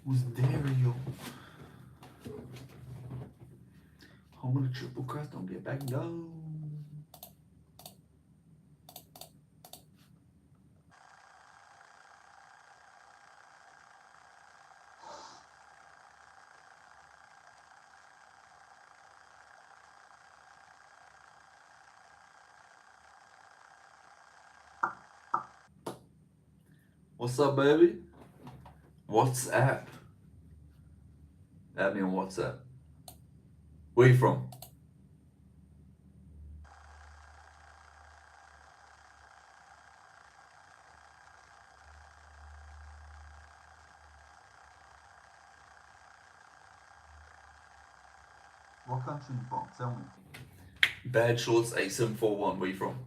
Was there, yo? Home of the triple crest, don't get back, no. What's up, baby? WhatsApp. Add me on WhatsApp. Where you from? What country you from? Tell me. Bad Shorts 8741. Where you from?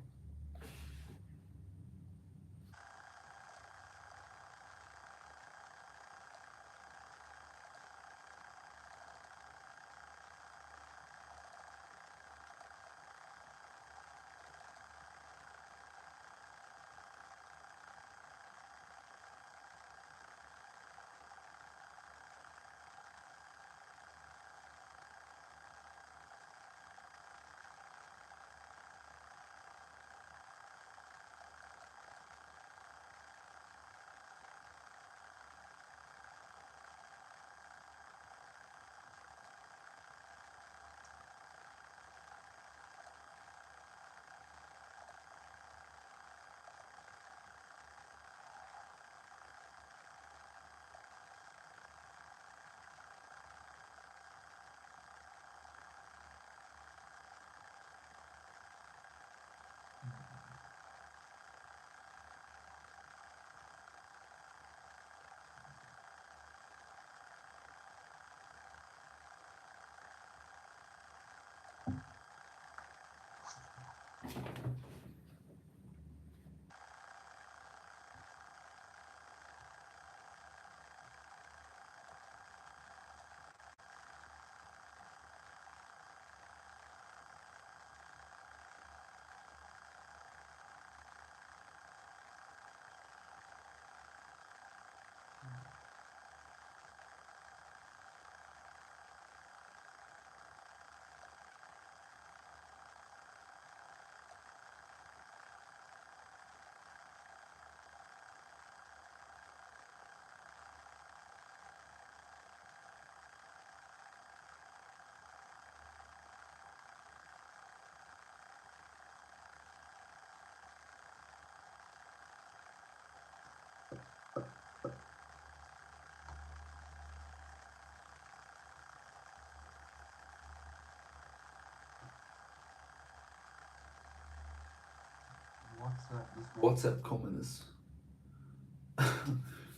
WhatsApp comment is.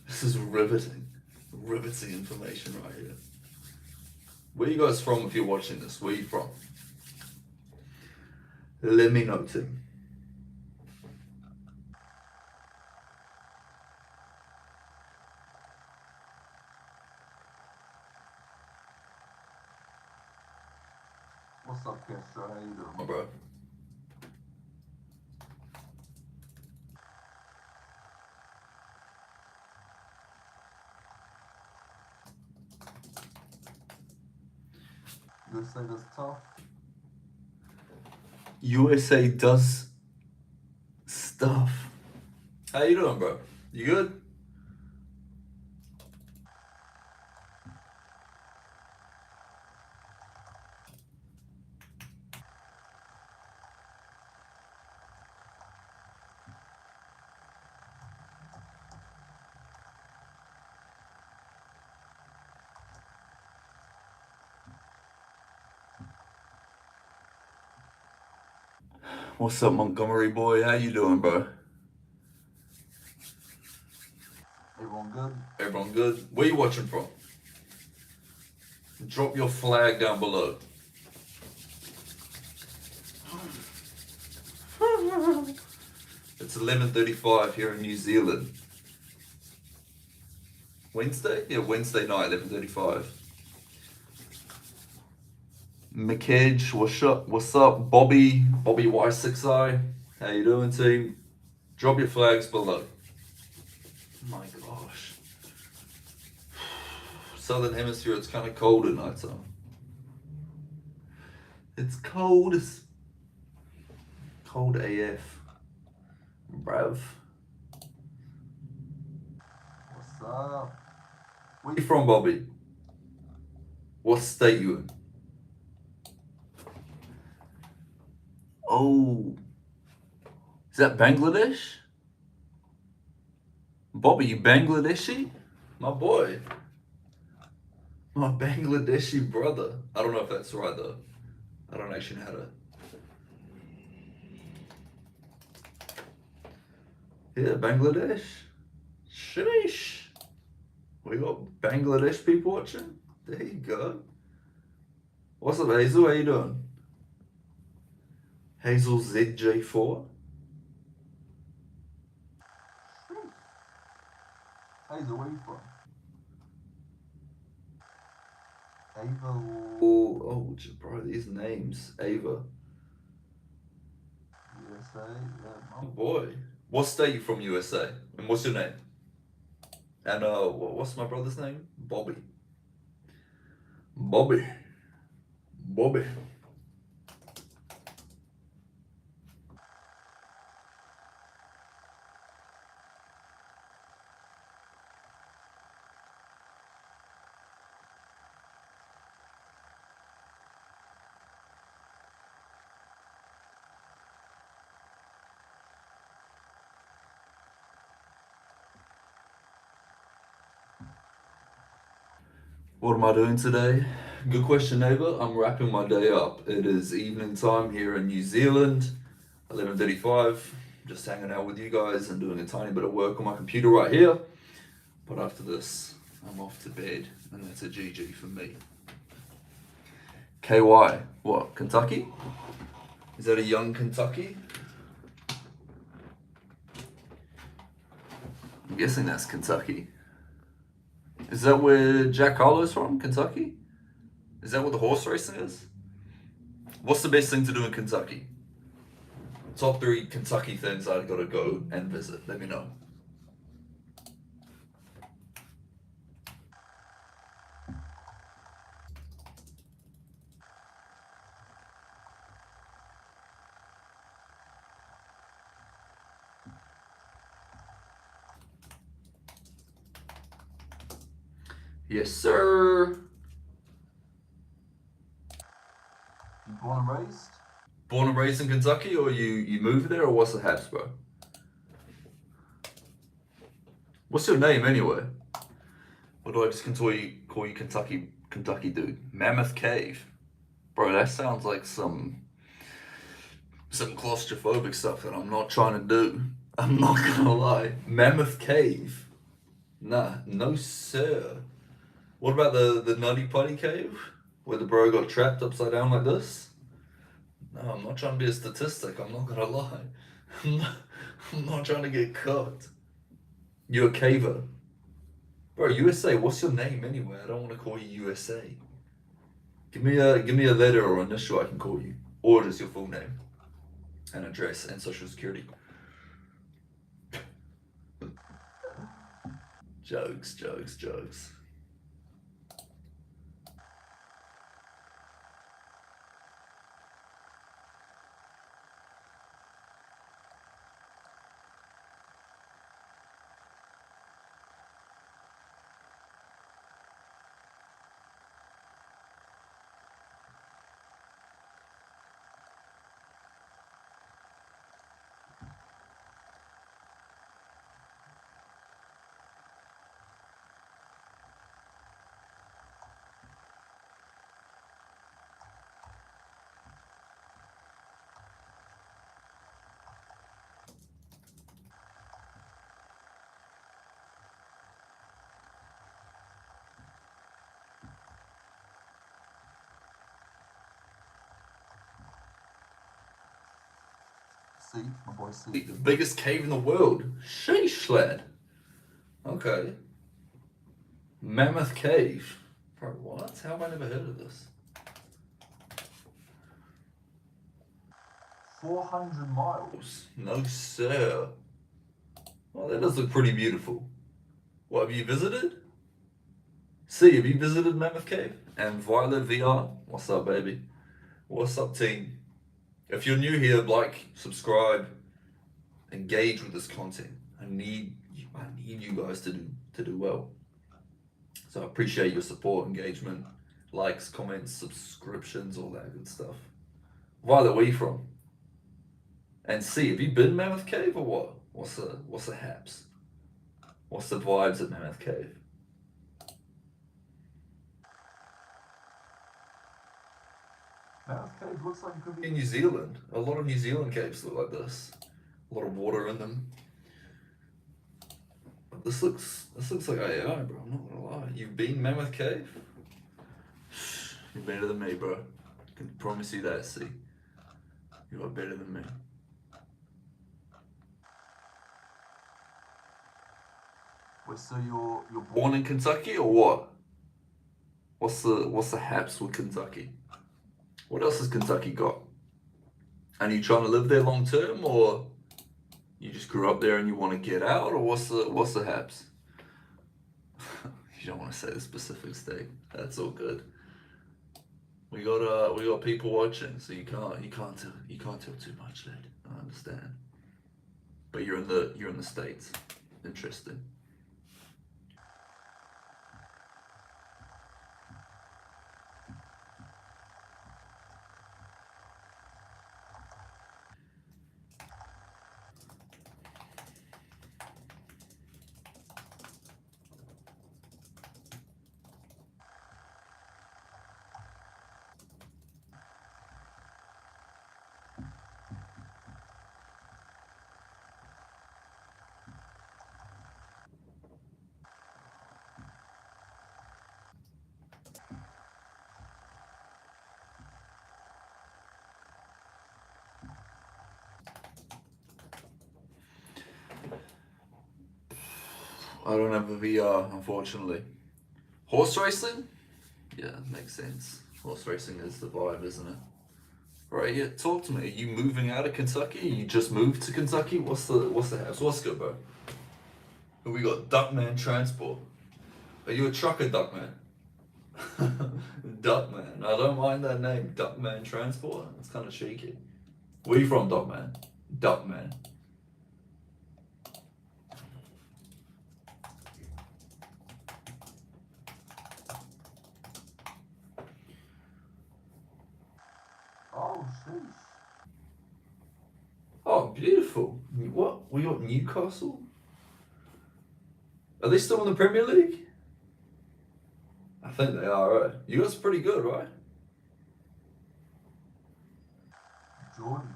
This is riveting. Riveting information right here. Where you guys from if you're watching this? Where you from? Let me know, Tim. What's up, Castro? How you doing, my bro? USA does tough. USA does stuff. How you doing, bro? You good? What's up, Montgomery boy? How you doing, bro? Everyone good? Everyone good? Where you watching from? Drop your flag down below. It's 11:35 here in New Zealand. Wednesday? Yeah, Wednesday night, 11:35. McKedge, what's up? What's up, Bobby? Bobby Y6I. How you doing, team? Drop your flags below. My gosh. southern hemisphere, it's kind of cold at night time. It's cold as cold AF, bruv. What's up? Where you from, Bobby? What state you in? Oh, is that Bangladesh? Bobby, you Bangladeshi? My boy. My Bangladeshi brother. I don't know if that's right though. I don't actually know how to. Yeah, Bangladesh. Sheesh. We got Bangladesh people watching. There you go. What's up, Hazel? How you doing? Hazel ZJ4. Hazel, where you from? Ava. Oh, bro, these names. Ava. USA. Yeah, my boy. What state you from, USA? And what's your name? And what's my brother's name? Bobby. Bobby. Bobby. What am I doing today? Good question, neighbor. I'm wrapping my day up. It is evening time here in New Zealand, 11:35. Just hanging out with you guys and doing a tiny bit of work on my computer right here. But after this, I'm off to bed, and that's a GG for me. KY, what? Kentucky? Is that a young Kentucky? I'm guessing that's Kentucky. Is that where Jack Harlow's from? Kentucky? Is that what the horse racing is? What's the best thing to do in Kentucky? Top 3 Kentucky things I've got to go and visit. Let me know. Yes, sir. You born and raised? Born and raised in Kentucky, or you moved there, or what's the haps, bro? What's your name anyway? Or do I just call you Kentucky dude? Mammoth Cave, bro. That sounds like some claustrophobic stuff that I'm not trying to do. I'm not gonna lie. Mammoth Cave. Nah, no sir. What about the Nutty Putty Cave? Where the bro got trapped upside down like this? No, I'm not trying to be a statistic, I'm not gonna lie. I'm not trying to get cooked. You're a caver. Bro, USA, what's your name anyway? I don't want to call you USA. Give me a letter or initial I can call you. Or just your full name. And address and social security. Jokes, jokes, jokes. See, my boy See. The biggest cave in the world. Sheesh, lad. Okay. Mammoth Cave. Bro, what? How have I never heard of this? 400 miles. No, sir. Well, that does look pretty beautiful. What, have you visited? See, have you visited Mammoth Cave? And Violet VR? What's up, baby? What's up, team? If you're new here, like, subscribe, engage with this content. I need you guys to do well. So I appreciate your support, engagement, likes, comments, subscriptions, all that good stuff. Violet, where you from? And see, have you been Mammoth Cave or what? What's the haps? What's the vibes at Mammoth Cave? Mammoth Cave looks like it could be in New Zealand. A lot of New Zealand caves look like this. A lot of water in them. This looks like AI, bro. I'm not gonna lie. You've been Mammoth Cave? You're better than me, bro. I can promise you that. See, you are better than me. Wait, so you're born in Kentucky or what? What's the haps with Kentucky? What else has Kentucky got? And you trying to live there long term, or you just grew up there and you want to get out, or what's the haps? You don't want to say the specific state. That's all good. We got people watching, so you can't tell too much, Dad. I understand. But you're in the States. Interesting. I don't have a VR, unfortunately. Horse racing? Yeah, makes sense. Horse racing is the vibe, isn't it? Right, yeah, talk to me. Are you moving out of Kentucky? You just moved to Kentucky? What's the house? What's good, bro? We got Duckman Transport. Are you a trucker, Duckman? Duckman. I don't mind that name, Duckman Transport. It's kind of cheeky. Where you from, Duckman? Duckman. Oh, sheesh. Oh, beautiful. What? We got Newcastle? Are they still in the Premier League? I think they are, right? You guys are pretty good, right? Jordan.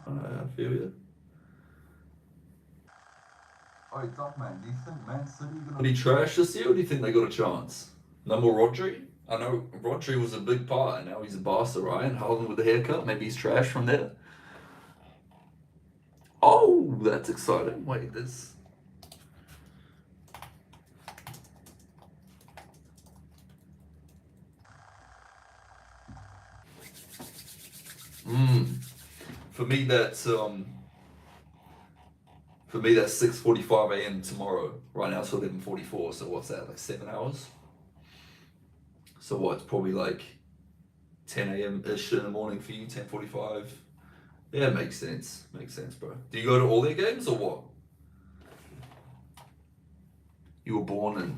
I feel you. Oh, Duckman, do you think Man City gonna be trash this year, or do you think they got a chance? No more Rodri? I know Rodri was a big part, and now he's a Barca, right? And Holland with the haircut, maybe he's trash from there. Oh, that's exciting. Wait, this. For me, that's 6:45 a.m. tomorrow. Right now it's 11:44. So what's that? Like 7 hours. So what? It's probably like 10 a.m. ish in the morning for you. 10:45. Yeah, makes sense. Makes sense, bro. Do you go to all their games or what? You were born in.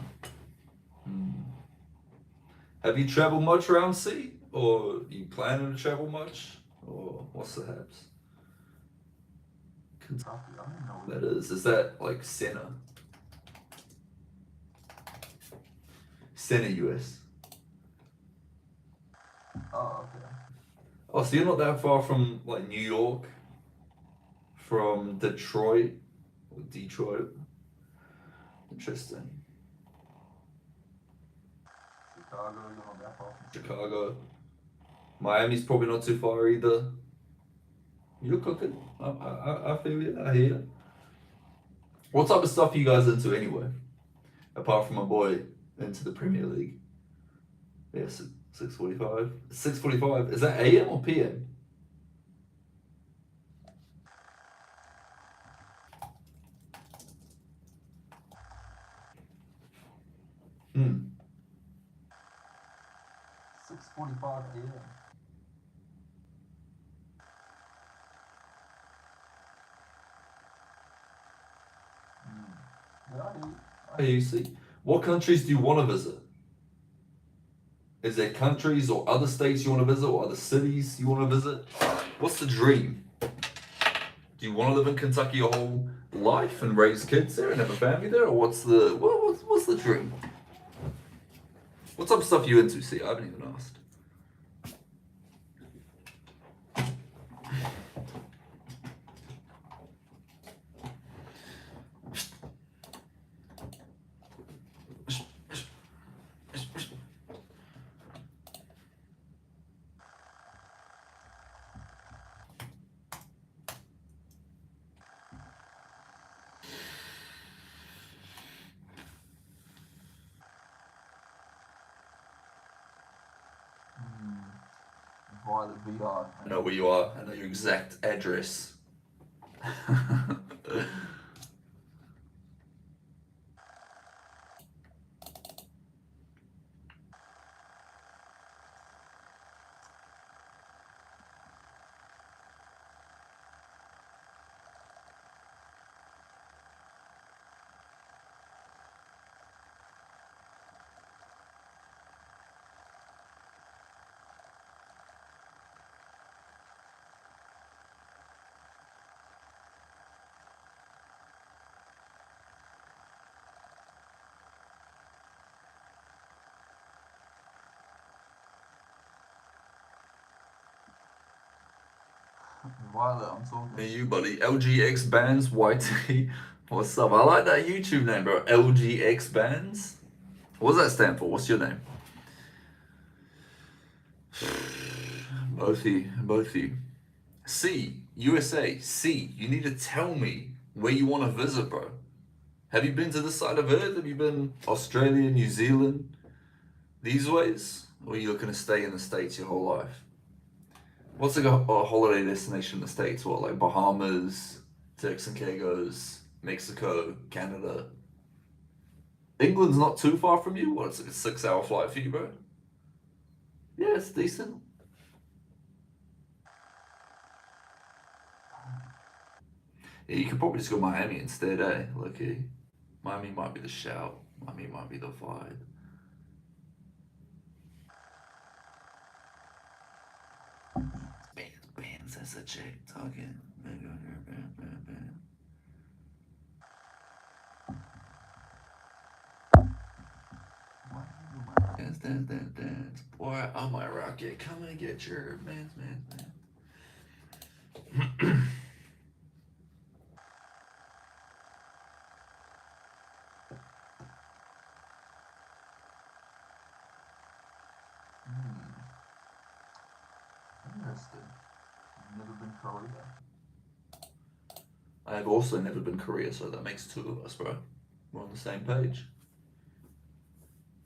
Have you traveled much around sea, or you planning to travel much, or what's the haps? Kentucky, I don't know what that is. Is that like center? Center, US. Oh, okay. Oh, so you're not that far from like New York, from Detroit, or Detroit. Interesting. Chicago, you're not that far from Chicago. Miami's probably not too far either. You're cooking. I feel you. I hear you. What type of stuff are you guys into anyway? Apart from my boy into the Premier League. Yeah, 6:45. 6:45. Is that AM or PM? Hmm. 6:45 a.m. Yeah, I hear you. Hey, you see, what countries do you want to visit? Is there countries or other states you want to visit or other cities you want to visit? What's the dream? Do you want to live in Kentucky your whole life and raise kids there and have a family there, or what's the dream? What type of stuff are you into? See, I haven't even asked. Via the VR. I know where you are. I know your exact address. Violet, I'm talking. Hey, you, buddy. LGX Bands YT. What's up? I like that YouTube name, bro. LGX Bands. What does that stand for? What's your name? Both of you. Both of you. C. USA. C. You need to tell me where you want to visit, bro. Have you been to this side of Earth? Have you been Australia, New Zealand, these ways? Or are you looking to stay in the States your whole life? What's like a holiday destination in the States? What, like Bahamas, Turks and Caicos, Mexico, Canada? England's not too far from you. What, it's like a 6 hour flight for you, bro? Yeah, it's decent. Yeah, you could probably just go Miami instead, eh? Lucky. Miami might be the shout. Miami might be the vibe. Bands, that's a chick talking. Dance. Boy, I'm my rocket. Come and get your man. Interesting. Never been Korea. I have also never been Korea, so that makes two of us, bro. We're on the same page.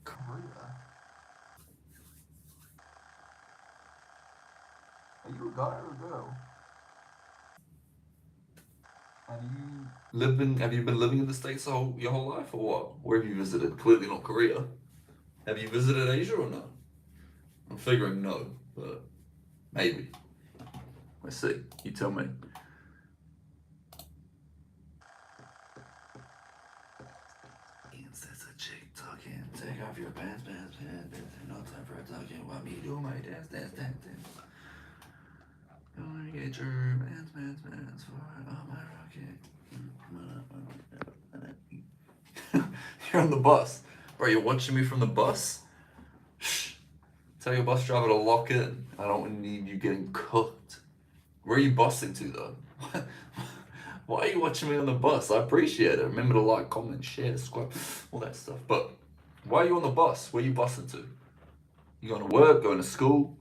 Korea? Are you a guy or a girl? And Have you been living in the States your whole life, or what? Where have you visited? Clearly not Korea. Have you visited Asia or no? I'm figuring no, but maybe. Let's see. You tell me. That's a chick talking. Take off your pants. No time for talking. What me do my dance. Gonna get your pants for my rocket. You're on the bus. Bro, you're watching me from the bus? Shh. Tell your bus driver to lock in. I don't need you getting cooked. Where are you busing to though? Why are you watching me on the bus? I appreciate it. Remember to like, comment, share, subscribe, all that stuff. But why are you on the bus? Where are you busing to? You going to work, going to school?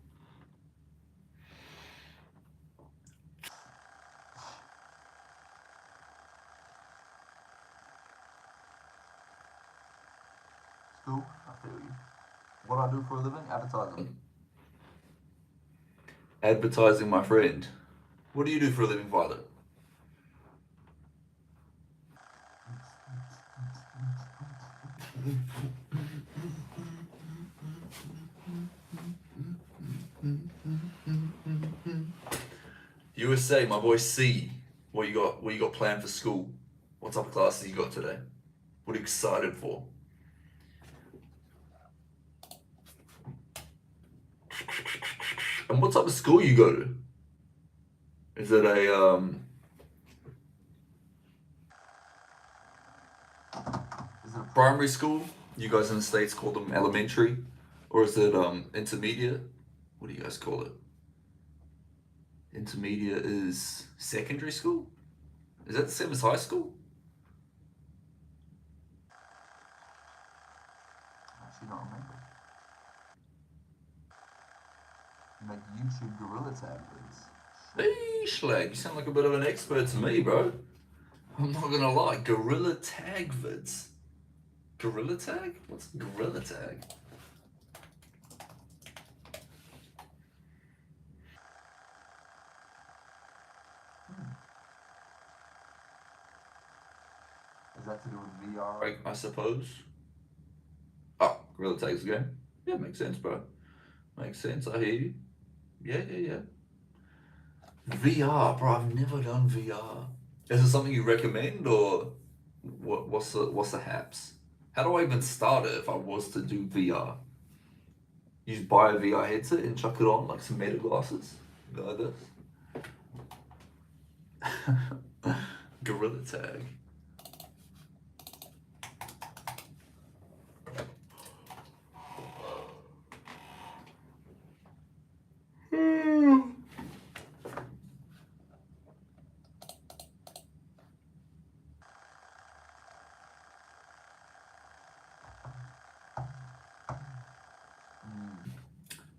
school? I feel you. What I do for a living? Advertising. Advertising, my friend. What do you do for a living, Violet? USA, my boy C. What you got? What you got planned for school? What type of classes you got today? What are you excited for? And what type of school you go to? Is it a Is it a primary school? You guys in the States call them elementary, or is it intermediate? What do you guys call it? Intermediate is secondary school? Is that the same as high school? actually don't remember. You make YouTube gorilla tag vids. Schlag, you sound like a bit of an expert to me, bro. I'm not gonna lie, gorilla tag vids. Gorilla tag? What's gorilla tag? Is that to do with VR? I suppose. Oh, gorilla tag's a game? Yeah, makes sense, bro. Makes sense, I hear you. Yeah. VR, bro, I've never done VR. Is it something you recommend, or what's the haps? How do I even start it if I was to do VR? You just buy a VR headset and chuck it on, like some meta glasses? Go like this? Gorilla tag.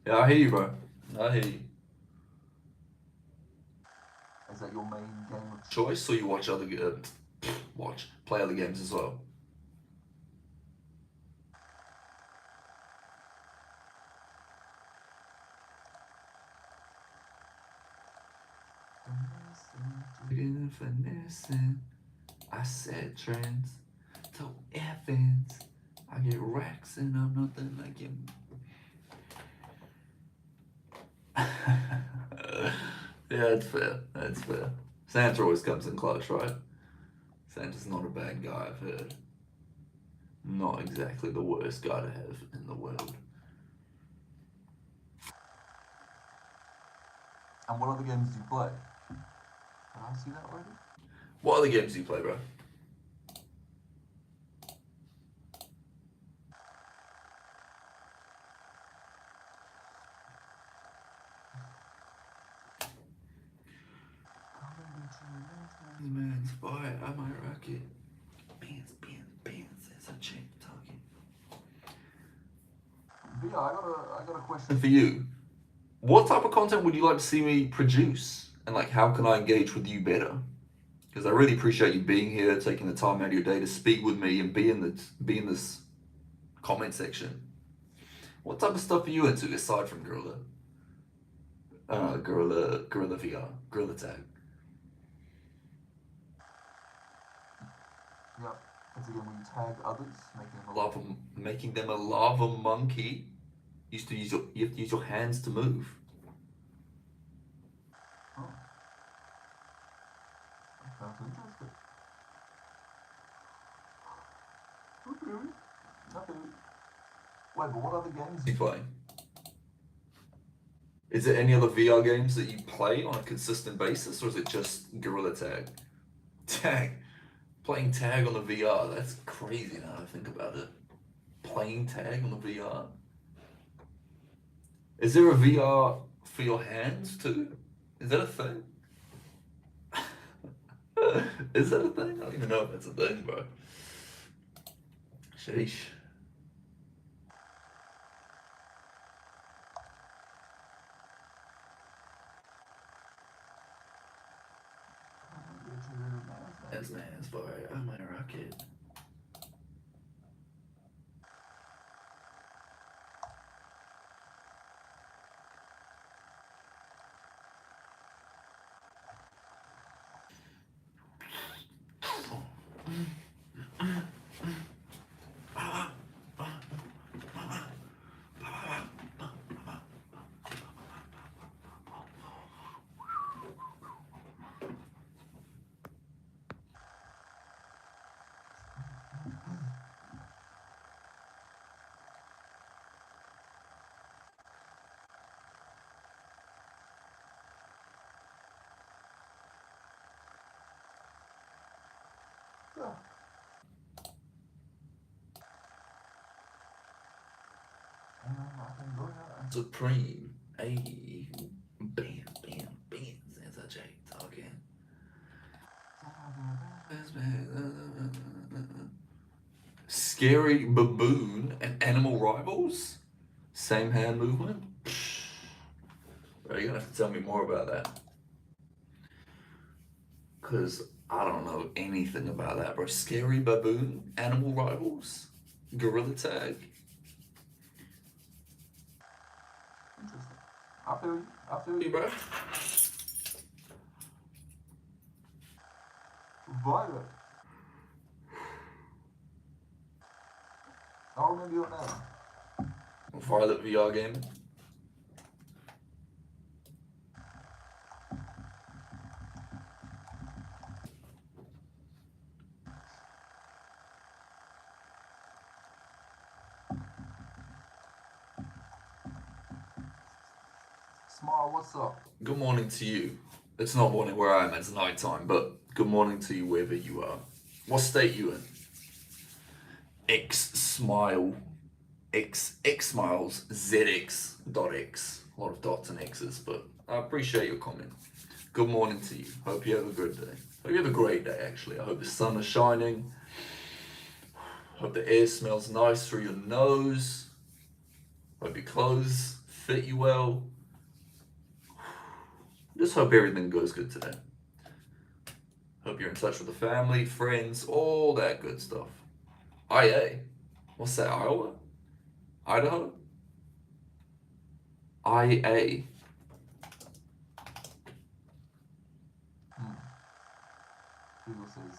Yeah, I hear you, bro. I hear you. Is that your main game of Choice, or you watch play other games as well? Finessing. I said trends to Evans. I get racks and I'm nothing like him. Yeah, that's fair. That's fair. Santa always comes in clutch, right? Santa's not a bad guy, I've heard. Not exactly the worst guy to have in the world. And what other games do you play? Did I see that already? What other games do you play, bro? Man's fire, I might rock it. Bands, that's a chick talking. But yeah, I got a question And for you, what type of content would you like to see me produce? And like, how can I engage with you better? Because I really appreciate you being here, taking the time out of your day to speak with me and be in this comment section. What type of stuff are you into aside from Gorilla VR, Gorilla Tag? Yeah, it's again when you tag others, Making them a lava monkey. You have to use your hands to move. Oh. That sounds interesting. Okay. Wait, but what other games You playing? Is there any other VR games that you play on a consistent basis, or is it just Gorilla Tag? Tag. Playing tag on the VR, that's crazy now I think about it. Playing tag on the VR. Is there a VR for your hands too? Is that a thing? Is that a thing? I don't even know if that's a thing, bro. Sheesh. That's man's boy. I might rock it. I can go there. Supreme. Ayy. Bam, bam, bam. That's a J talking. Scary baboon and animal rivals? Same hand movement? Bro, you're gonna have to tell me more about that. Because I don't know anything about that, bro. Scary baboon? Animal rivals? Gorilla tag? Interesting. I feel you. I feel you. Bro. Violet. I remember your name. Violet VR game. Smile, what's up? Good morning to you. It's not morning where I am, it's nighttime, but good morning to you wherever you are. What state you in? X smile. X smiles. ZX dot X. A lot of dots and X's, but I appreciate your comment. Good morning to you. Hope you have a good day. Hope you have a great day, actually. I hope the sun is shining. Hope the air smells nice through your nose. Hope your clothes fit you well. Just hope everything goes good today. Hope you're in touch with the family, friends, all that good stuff. IA. What's that, Iowa? Idaho? IA. Google says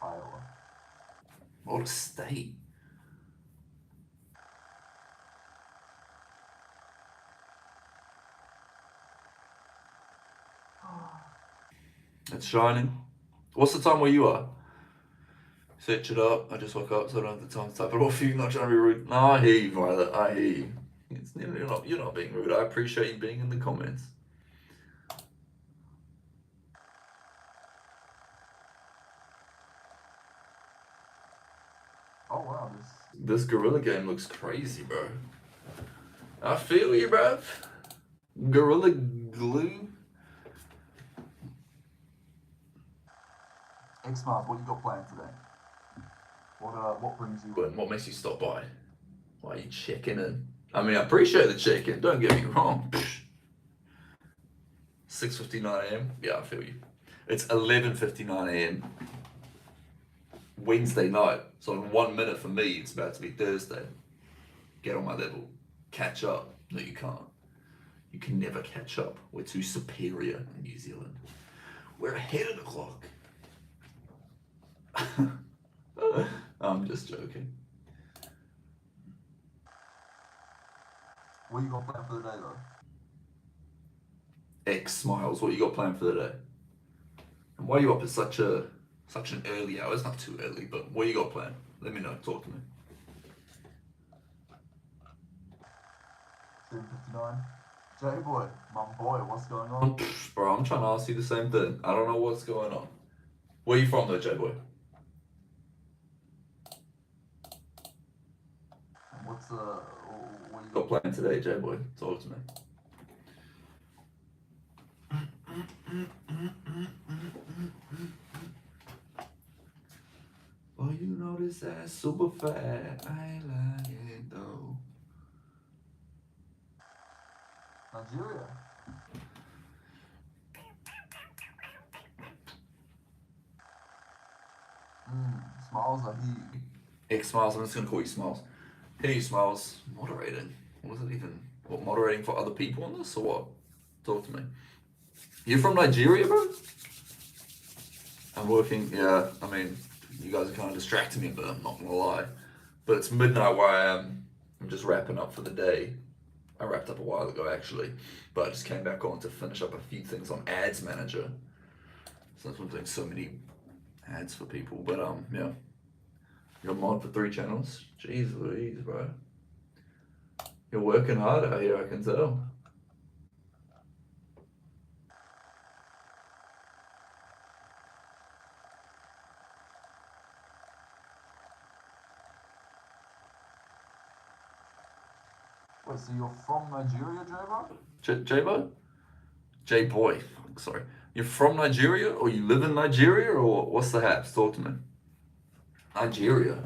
Iowa. What a state. It's shining. What's the time where you are? Switch it up. I just woke up, so I don't have the time to type it off you. Not trying to be rude. No, I hear you, Violet. I hear you. You're not being rude. I appreciate you being in the comments. Oh wow, This Gorilla game looks crazy, bro. I feel you, bruv. Gorilla Glue. X Mars, what you got planned today? What brings you? What makes you stop by? Why are you checking in? I mean, I appreciate the check-in. Don't get me wrong. 6:59 a.m. Yeah, I feel you. It's 11:59 a.m. Wednesday night. So in 1 minute for me, it's about to be Thursday. Get on my level. Catch up. No, you can't. You can never catch up. We're too superior in New Zealand. We're ahead of the clock. I'm just joking. What you got planned for the day though? X smiles. What you got planned for the day? And why are you up at such an early hour? It's not too early, but what you got planned? Let me know. Talk to me. 7:59. J boy, my boy, what's going on? Bro, I'm trying to ask you the same thing. I don't know what's going on. Where you from though, J-Boy? What you Got planned today, J-Boy? Talk to me. Oh, you know this ass super fat. I like it though. Nigeria. Smiles, I hear you. X Smiles, I'm just gonna call you Smiles. Hey Smiles, moderating. What is it even? What, moderating for other people on this or what? Talk to me. You're from Nigeria, bro? I'm working, yeah, I mean, you guys are kind of distracting me, but I'm not gonna lie. But it's midnight where I am. I'm just wrapping up for the day. I wrapped up a while ago actually, but I just came back on to finish up a few things on Ads Manager. Since I'm doing so many ads for people, but yeah. You're a mod for 3 channels? Jeez Louise, bro. You're working hard out here, I can tell. Wait, so you're from Nigeria, J-Bro? J-Bo? J-Boy. Sorry. You're from Nigeria or you live in Nigeria or what's the haps? Talk to me. Nigeria?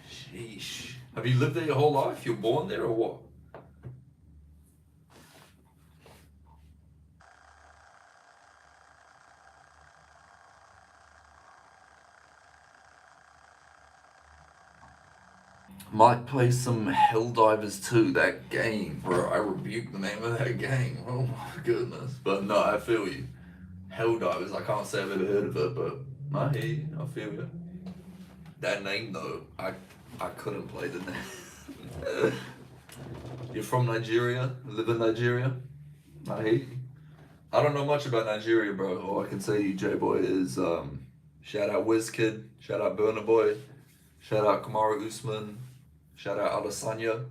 Sheesh. Have you lived there your whole life? You're born there or what? Might play some Helldivers 2, that game, bro. I rebuke the name of that game. Oh my goodness. But no, I feel you. Helldivers, I can't say I've ever heard of it, but I hear you. I feel you. That name though, I couldn't play the name. You're from Nigeria? Live in Nigeria? I hear you. I don't know much about Nigeria, bro. All I can say to you, J-Boy, is shout out WizKid, shout out Burna Boy, shout out Kamaru Usman, shout out Adesanya.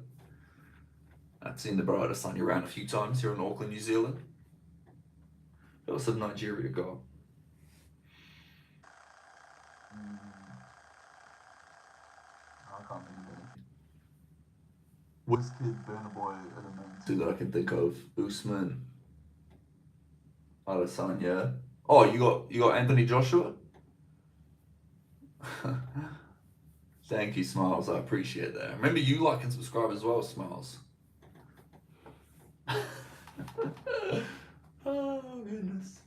I've seen the bro Adesanya around a few times here in Auckland, New Zealand. Who else did Nigeria got? I can't think of any. WizKid, Burna Boy are the main Two two. that I can think of. Usman, Adesanya. Oh, you got Anthony Joshua? Thank you, Smiles. I appreciate that. Remember, you like and subscribe as well, Smiles. Oh, goodness.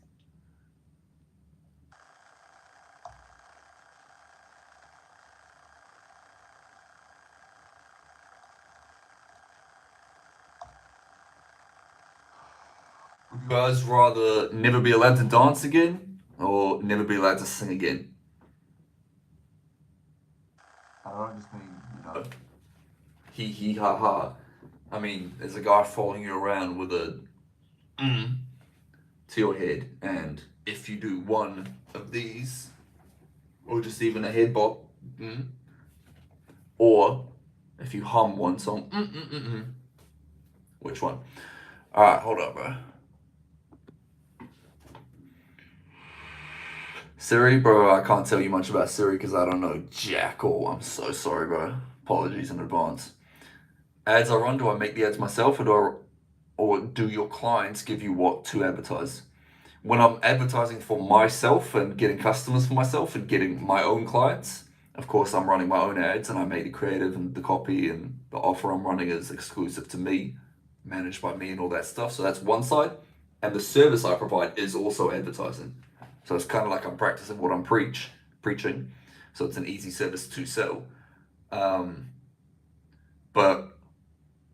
Would you guys rather never be allowed to dance again or never be allowed to sing again? I don't just mean, Hee hee ha ha. I mean, there's a guy following you around with a to your head, and if you do one of these, or just even a head bop, or if you hum one song, which one? Alright, hold up, bro. Siri, bro, I can't tell you much about Siri because I don't know jack all. I'm so sorry, bro. Apologies in advance. Ads I run, do I make the ads myself or do your clients give you what to advertise? When I'm advertising for myself and getting customers for myself and getting my own clients, of course I'm running my own ads and I made the creative and the copy and the offer I'm running is exclusive to me, managed by me and all that stuff. So that's one side. And the service I provide is also advertising. So it's kind of like I'm practicing what I'm preaching. So it's an easy service to sell. But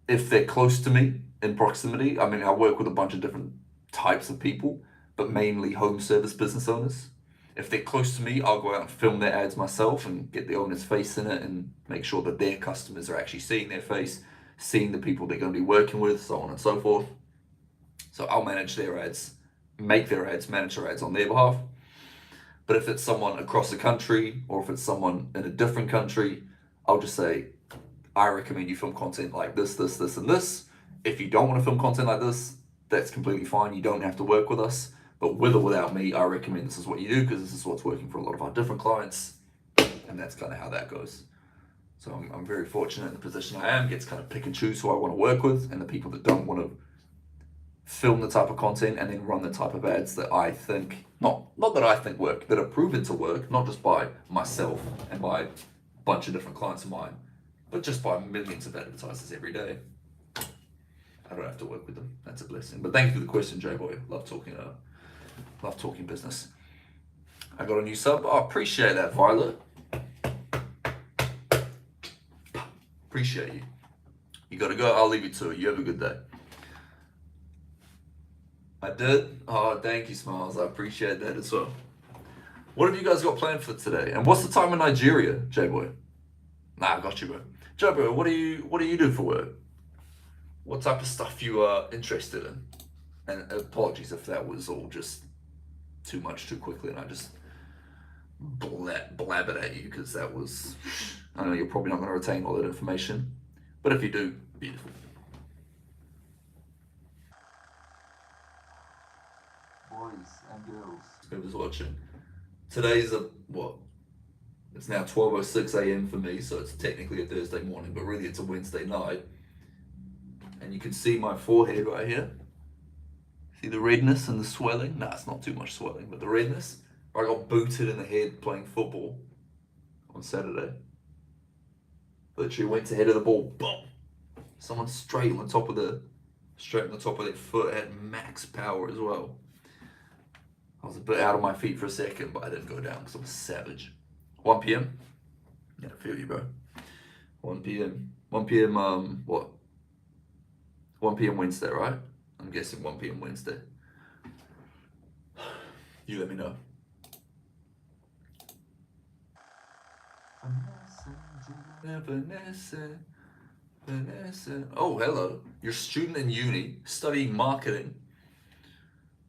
if they're close to me in proximity, I mean, I work with a bunch of different types of people, but mainly home service business owners. If they're close to me, I'll go out and film their ads myself and get the owner's face in it and make sure that their customers are actually seeing their face, seeing the people they're going to be working with, so on and so forth. So I'll manage their ads, make their ads, manage their ads on their behalf. But if it's someone across the country or if it's someone in a different country, I'll just say, I recommend you film content like this, this, this, and this. If you don't want to film content like this, that's completely fine. You don't have to work with us. But with or without me, I recommend this is what you do because this is what's working for a lot of our different clients. And that's kind of how that goes. So I'm very fortunate in the position I am. Gets kind of pick and choose who I want to work with and the people that don't want to film the type of content and then run the type of ads that I think, not that I think work, that are proven to work, not just by myself and by a bunch of different clients of mine, but just by millions of advertisers every day. I don't have to work with them. That's a blessing. But thank you for the question, J-Boy. Love talking business. I got a new sub. Oh, appreciate that, Violet. Appreciate you. You gotta go. I'll leave you to it. You have a good day. I did? Oh, thank you, Smiles. I appreciate that as well. What have you guys got planned for today? And what's the time in Nigeria, J-Boy? Nah, I got you, bro. J-Boy, what do you do for work? What type of stuff you are interested in? And apologies if that was all just too much too quickly and I just blab it at you because that was, I know you're probably not going to retain all that information, but if you do, beautiful. boys and girls. Whoever's watching. Today's it's now 12:06 a.m. for me, so it's technically a Thursday morning, but really it's a Wednesday night. and you can see my forehead right here. See the redness and the swelling? Nah, it's not too much swelling, but the redness. I got booted in the head playing football on Saturday. Literally went to head of the ball, boom! Someone straight on the top of their foot, had max power as well. I was a bit out of my feet for a second, but I didn't go down because I'm a savage. 1 p.m. Yeah, I feel you, bro. 1 p.m. 1 p.m. What? 1 p.m. Wednesday, right? I'm guessing 1 p.m. Wednesday. You let me know. Vanessa. Oh, hello. You're a student in uni, studying marketing,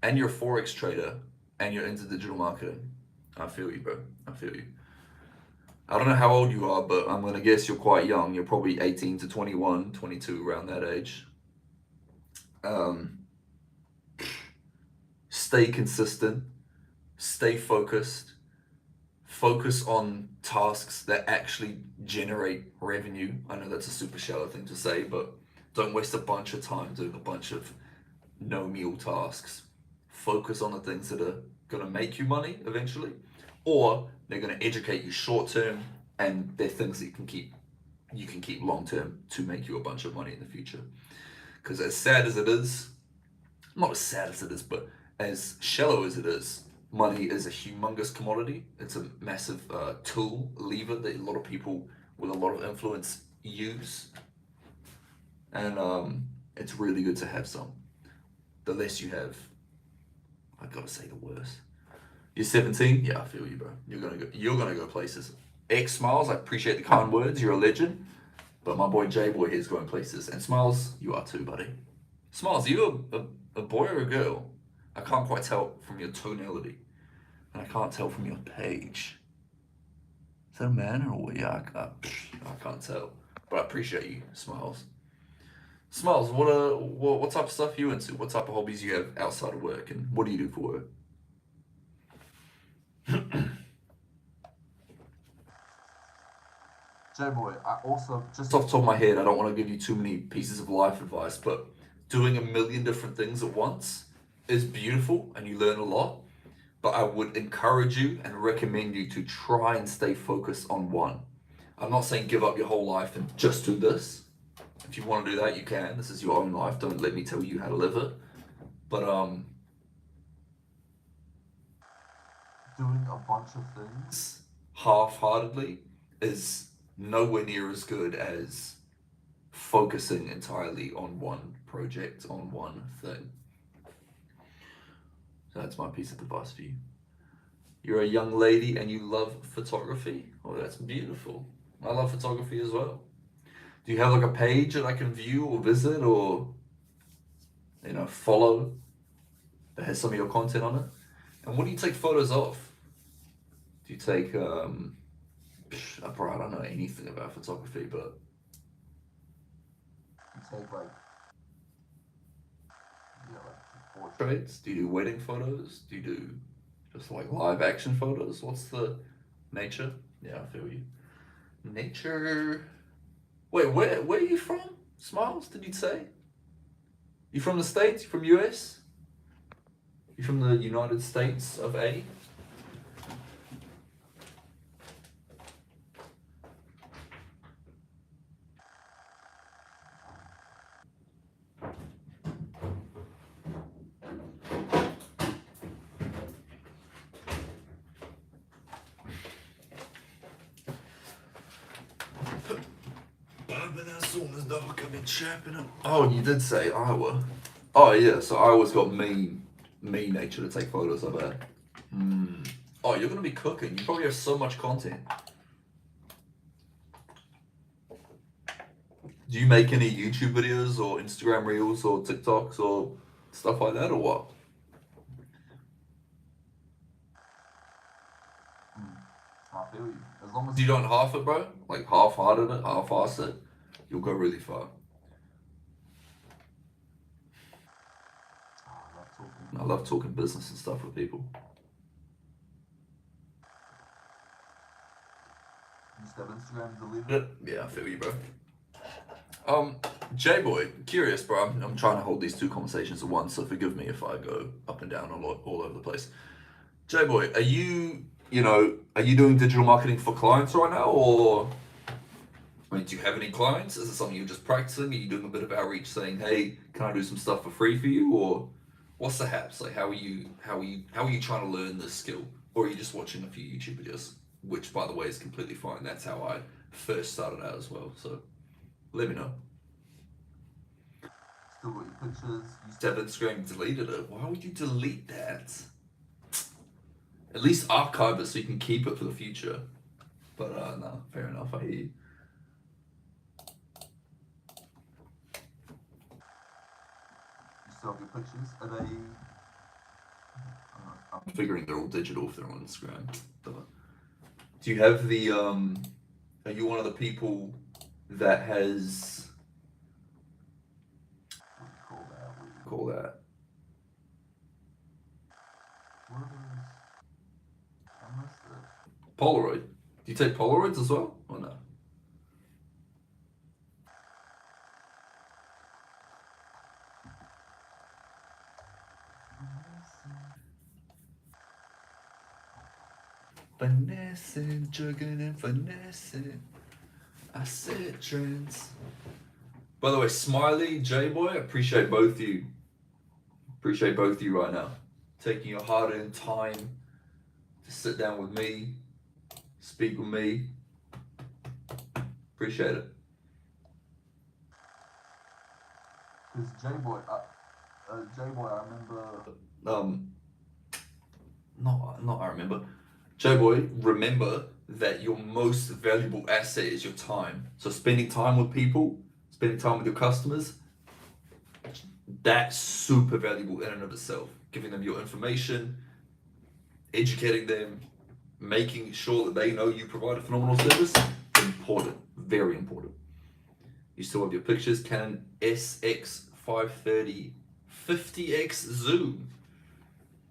and you're a Forex trader, and you're into digital marketing. I feel you, bro. I feel you. I don't know how old you are, but I'm going to guess you're quite young. You're probably 18 to 21, 22, around that age. Stay consistent. Stay focused. Focus on tasks that actually generate revenue. I know that's a super shallow thing to say, but don't waste a bunch of time doing a bunch of no-meal tasks. Focus on the things that are going to make you money eventually, or they're going to educate you short-term, and they're things that you can keep long-term to make you a bunch of money in the future. Because as sad as it is, not as sad as it is, but as shallow as it is, money is a humongous commodity. It's a massive tool, lever that a lot of people with a lot of influence use. And it's really good to have some. The less you have, I gotta say the worse. You're 17? Yeah, I feel you, bro. You're gonna go places. X Smiles, I appreciate the kind words, you're a legend. But my boy J-Boy here's going places. And Smiles, you are too, buddy. Smiles, are you a boy or a girl? I can't quite tell from your tonality. And I can't tell from your page. Is that a man or a woman? Yeah, I can't tell. But I appreciate you, Smiles. Smiles, what type of stuff are you into? What type of hobbies you have outside of work? And what do you do for work? J-Boy, I also just Off the top of my head, I don't want to give you too many pieces of life advice, but doing a million different things at once is beautiful and you learn a lot. But I would encourage you and recommend you to try and stay focused on one. I'm not saying give up your whole life and just do this. If you want to do that, you can. This is your own life. Don't let me tell you how to live it. But doing a bunch of things half-heartedly is nowhere near as good as focusing entirely on one project, on one thing. So that's my piece of advice for you. You're a young lady and you love photography? Oh, that's beautiful. I love photography as well. Do you have like a page that I can view or visit or, follow that has some of your content on it? And what do you take photos of? Do you take, I don't know anything about photography, but you take like portraits? Do you do wedding photos? Do you do just like live action photos? What's the nature? Yeah, I feel you. Nature. Wait, where are you from? Smiles, did you say? You from the States? You from US? You from the United States of A? Oh, you did say Iowa. Oh yeah, so Iowa's got mean nature to take photos of it. Oh, you're gonna be cooking. You probably have so much content. Do you make any YouTube videos or Instagram Reels or TikToks or stuff like that or what? I feel you. As long as You don't half it, bro. Like half-hearted it, half-ass it, you'll go really far. I love talking business and stuff with people. You just have Instagram deleted it? Yeah, I feel you, bro. J-Boy, curious, bro. I'm trying to hold these two conversations at once, so forgive me if I go up and down all over the place. J-Boy, are you doing digital marketing for clients right now, or I mean, do you have any clients? Is it something you're just practicing? Are you doing a bit of outreach, saying, "Hey, can I do some stuff for free for you?" Or what's the haps? Like, how are you trying to learn this skill, or are you just watching a few YouTube videos? Which, by the way, is completely fine. That's how I first started out as well. So let me know. Still got your pictures. You Have Instagram deleted it. Why would you delete that? At least archive it so you can keep it for the future. But no, fair enough. I hear you. still have your pictures. Are they? I'm figuring they're all digital if they're on Instagram. But do you have the Are you one of the people that has What do you call that? What do you call that What are those cameras that? Polaroid? Do you take Polaroids as well, or no? Finessing, jugging and finessing. I said trends. By the way, Smiley, J-Boy, appreciate both of you. Appreciate both of you right now. Taking your hard-earned time to sit down with me, speak with me. Appreciate it. Because J-Boy, I remember. Not I remember. J-Boy, remember that your most valuable asset is your time. So spending time with people, spending time with your customers, that's super valuable in and of itself. Giving them your information, educating them, making sure that they know you provide a phenomenal service, important, very important. You still have your pictures, Canon SX530 50x zoom.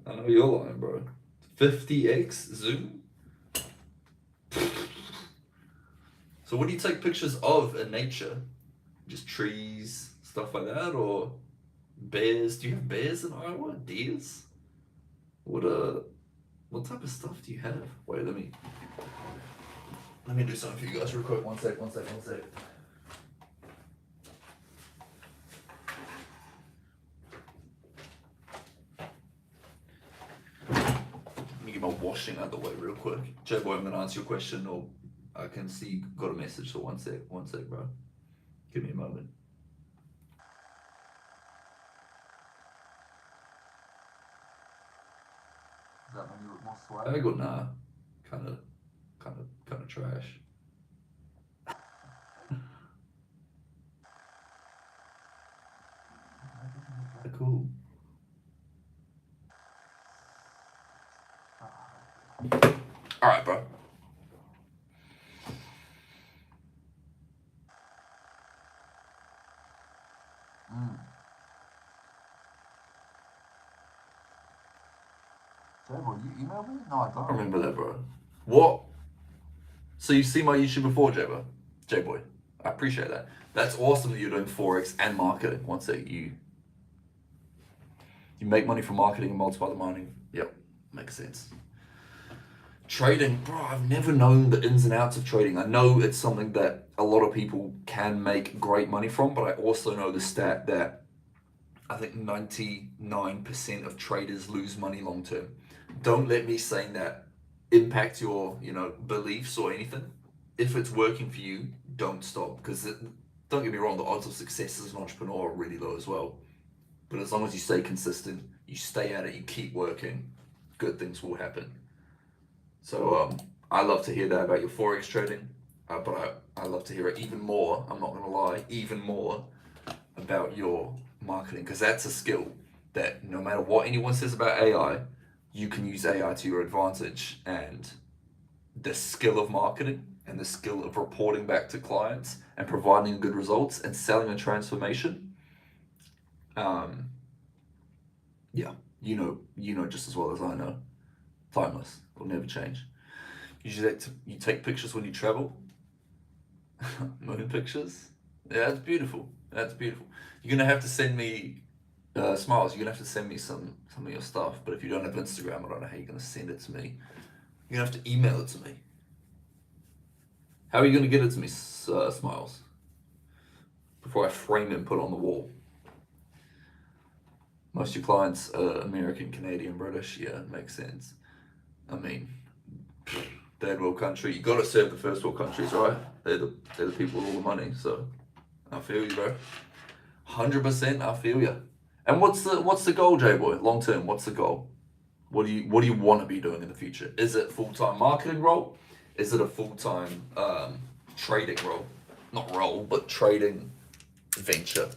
I know you're lying, bro. 50x zoom? So what do you take pictures of in nature? Just trees, stuff like that, or bears? Do you have bears in Iowa? Deers? What type of stuff do you have? Wait, let me do something for you guys real quick. One sec. Let me get my washing out of the way real quick. J-Boy, I'm gonna answer your question, or I can see you got a message, so one sec, bro. Give me a moment. Does that mean you look more swag? I go, nah. Kinda trash. Cool. Alright, bro. J-Boy, you emailed me? No, I don't. I remember that, bro. What? So you've seen my YouTube before, J-Boy. I appreciate that. That's awesome that you're doing Forex and marketing. Once that you make money from marketing and multiply the mining. Yep, makes sense. Trading, bro, I've never known the ins and outs of trading. I know it's something that a lot of people can make great money from, but I also know the stat that I think 99% of traders lose money long term. Don't let me saying that impact your, beliefs or anything. If it's working for you, don't stop, because don't get me wrong, the odds of success as an entrepreneur are really low as well. But as long as you stay consistent, you stay at it, you keep working, good things will happen. So I love to hear that about your Forex trading, but I love to hear it even more, I'm not going to lie, even more about your marketing, because that's a skill that no matter what anyone says about AI, you can use AI to your advantage. And the skill of marketing and the skill of reporting back to clients and providing good results and selling a transformation, yeah, you know just as well as I know, timeless, will never change. You take pictures when you travel. Moon pictures, yeah, it's beautiful. That's beautiful. You're gonna have to send me smiles. You're gonna have to send me some of your stuff. But if you don't have Instagram, I don't know how you're gonna send it to me. You're gonna have to email it to me. How are you gonna get it to me, Smiles? Before I frame it and put it on the wall. Most of your clients are American, Canadian, British. Yeah, it makes sense. I mean, third world country. You gotta serve the first world countries, right? They're the people with all the money. So I feel you, bro. 100%. I feel you. And what's the goal, J boy? Long term, what's the goal? What do you want to be doing in the future? Is it full time marketing role? Is it a full time trading role? Not role, but trading venture.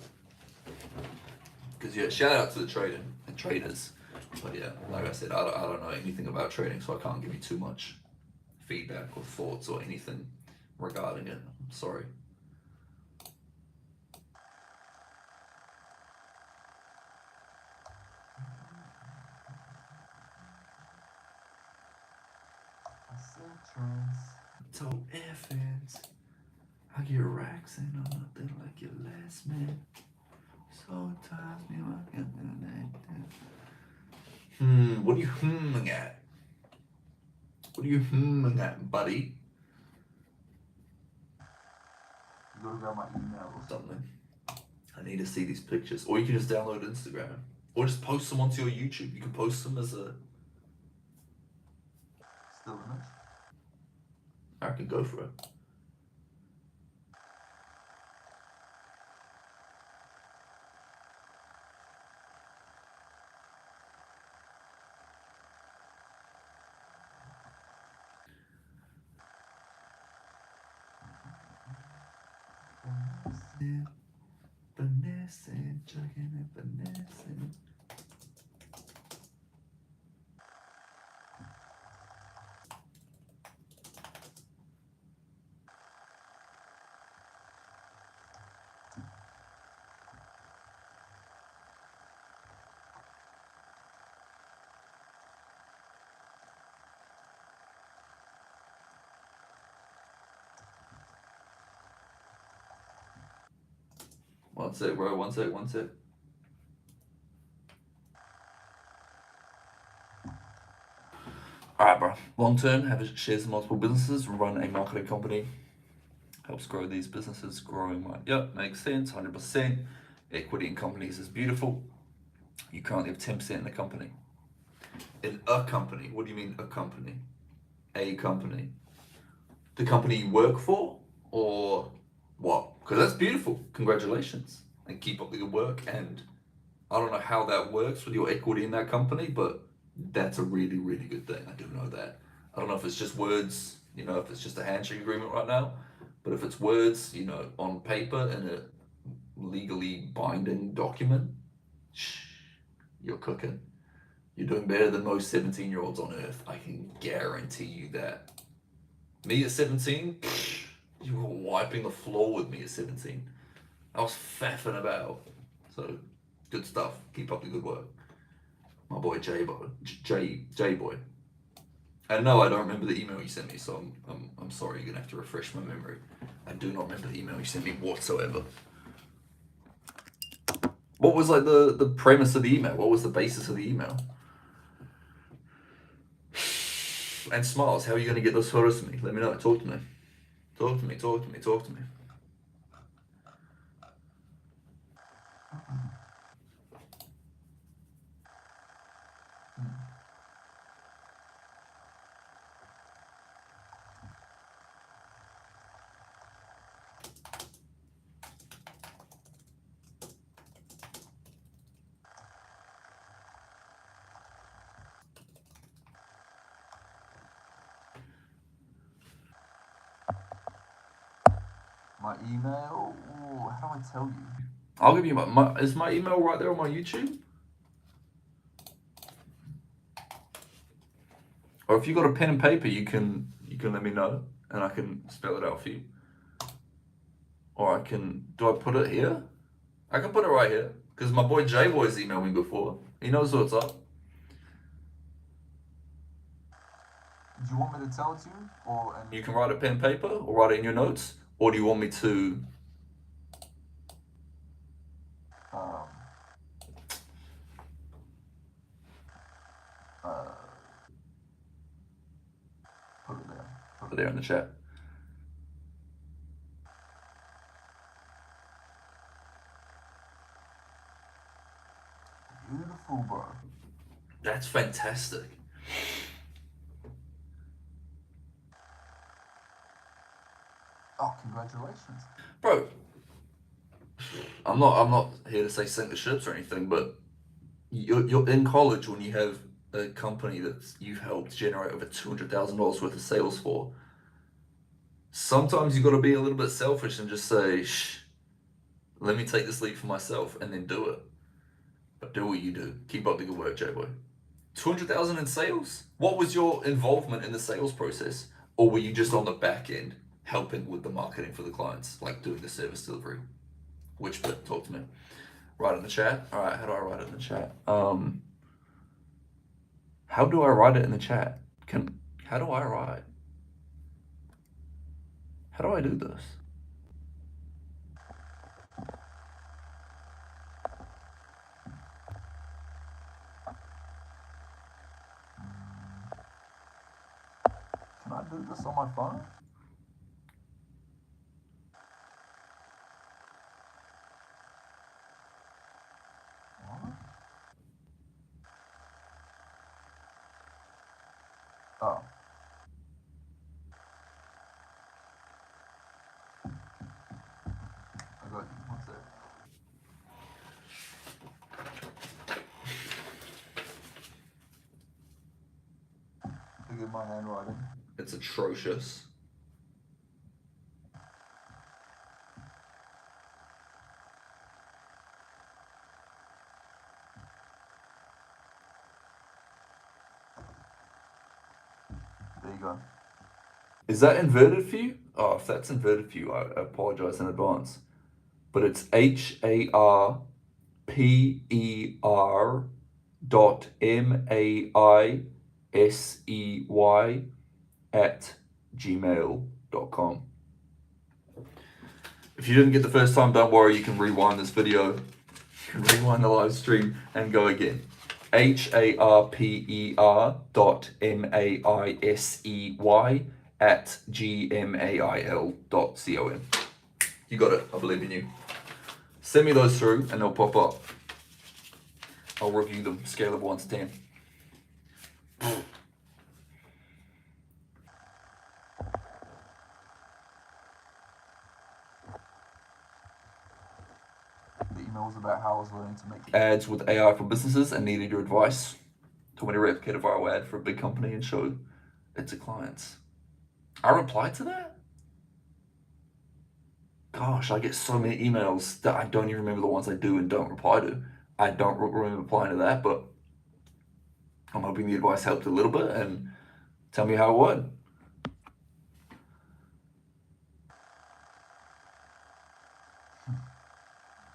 Because yeah, shout out to the trading and traders. But yeah, like I said, I don't know anything about trading, so I can't give you too much feedback or thoughts or anything regarding it. I'm sorry. I said trans. So Evans, I get racks and I'm nothing like your last man. Sometimes me what are you humming at? What are you humming at, buddy? You gotta grab my email or something. Something. I need to see these pictures. Or you can just download Instagram. Or just post them onto your YouTube. You can post them as a. Still image. I can go for it. Finessing, chugging and finessing. One sec, bro. One sec. One sec. Alright, bro. Long term, have shares in multiple businesses, run a marketing company, helps grow these businesses, growing my. Yep, makes sense. 100%. Equity in companies is beautiful. You currently have 10% in a company. In a company? What do you mean a company? A company. The company you work for? Or what? Because that's beautiful. Congratulations. And keep up the good work. And I don't know how that works with your equity in that company, but that's a really, really good thing. I do know that. I don't know if it's just words, if it's just a handshake agreement right now, but if it's words, on paper in a legally binding document, shh, you're cooking. You're doing better than most 17-year-olds on earth. I can guarantee you that. Me at 17, you were wiping the floor with me at 17. I was faffing about. So, good stuff. Keep up the good work. My boy J boy. And no, I don't remember the email you sent me, so I'm sorry. You're gonna have to refresh my memory. I do not remember the email you sent me whatsoever. What was like the premise of the email? What was the basis of the email? And Smiles, how are you gonna get those photos to me? Let me know. Talk to me. Talk to me. Talk to me. Talk to me. My email. Ooh, how do I tell you? I'll give you is my email right there on my YouTube? Or if you got a pen and paper, you can let me know and I can spell it out for you. Or do I put it here? I can put it right here because my boy J Boy's emailed me before. He knows what's up. Do you want me to tell it to you, or and You can write a pen and paper or write it in your notes, or do you want me to? Put it there in the chat. Beautiful, bro. That's fantastic. Oh, congratulations. Bro, I'm not here to say sink the ships or anything, but you're in college when you have a company that you've helped generate over $200,000 worth of sales for. Sometimes you've got to be a little bit selfish and just say, shh, let me take this leap for myself and then do it. But do what you do. Keep up the good work, J-Boy. 200,000 in sales? What was your involvement in the sales process? Or were you just on the back end helping with the marketing for the clients, like doing the service delivery? Which bit? Talk to me. Write it in the chat. All right, how do I write it in the chat? How do I write it in the chat? How do I write? How do I do this? Can I do this on my phone? What? Oh. I got you. What's that? Look at my handwriting. It's atrocious. There you go. Is that inverted for you? Oh, if that's inverted for you, I apologize in advance. But it's HARPER dot MAISEY at gmail.com. If you didn't get the first time, don't worry, you can rewind this video, you can rewind the live stream and go again. HARPER dot MAISEY at gmail.com. You got it, I believe in you. Send me those through and they'll pop up. I'll review them, scale of 1 to 10. The email was about how I was learning to make Ads with AI for businesses and needed your advice. Told me to replicate a viral ad for a big company and show it to clients. I replied to that? Gosh, I get so many emails that I don't even remember the ones I do and don't reply to. I don't remember replying to that, but I'm hoping the advice helped a little bit and tell me how it went.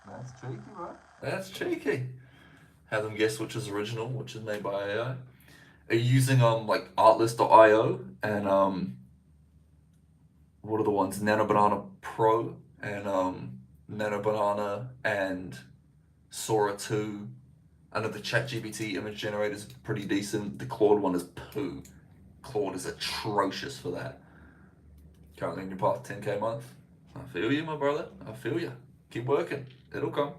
That's cheeky, bro. That's cheeky. Have them guess which is original, which is made by AI. Are you using like Artlist.io and what are the ones? Nano Banana Pro and Nano Banana and Sora 2. I know the ChatGPT image generator is pretty decent. The Claude one is poo. Claude is atrocious for that. Currently in your path 10K a month. I feel you, my brother. I feel you. Keep working. It'll come.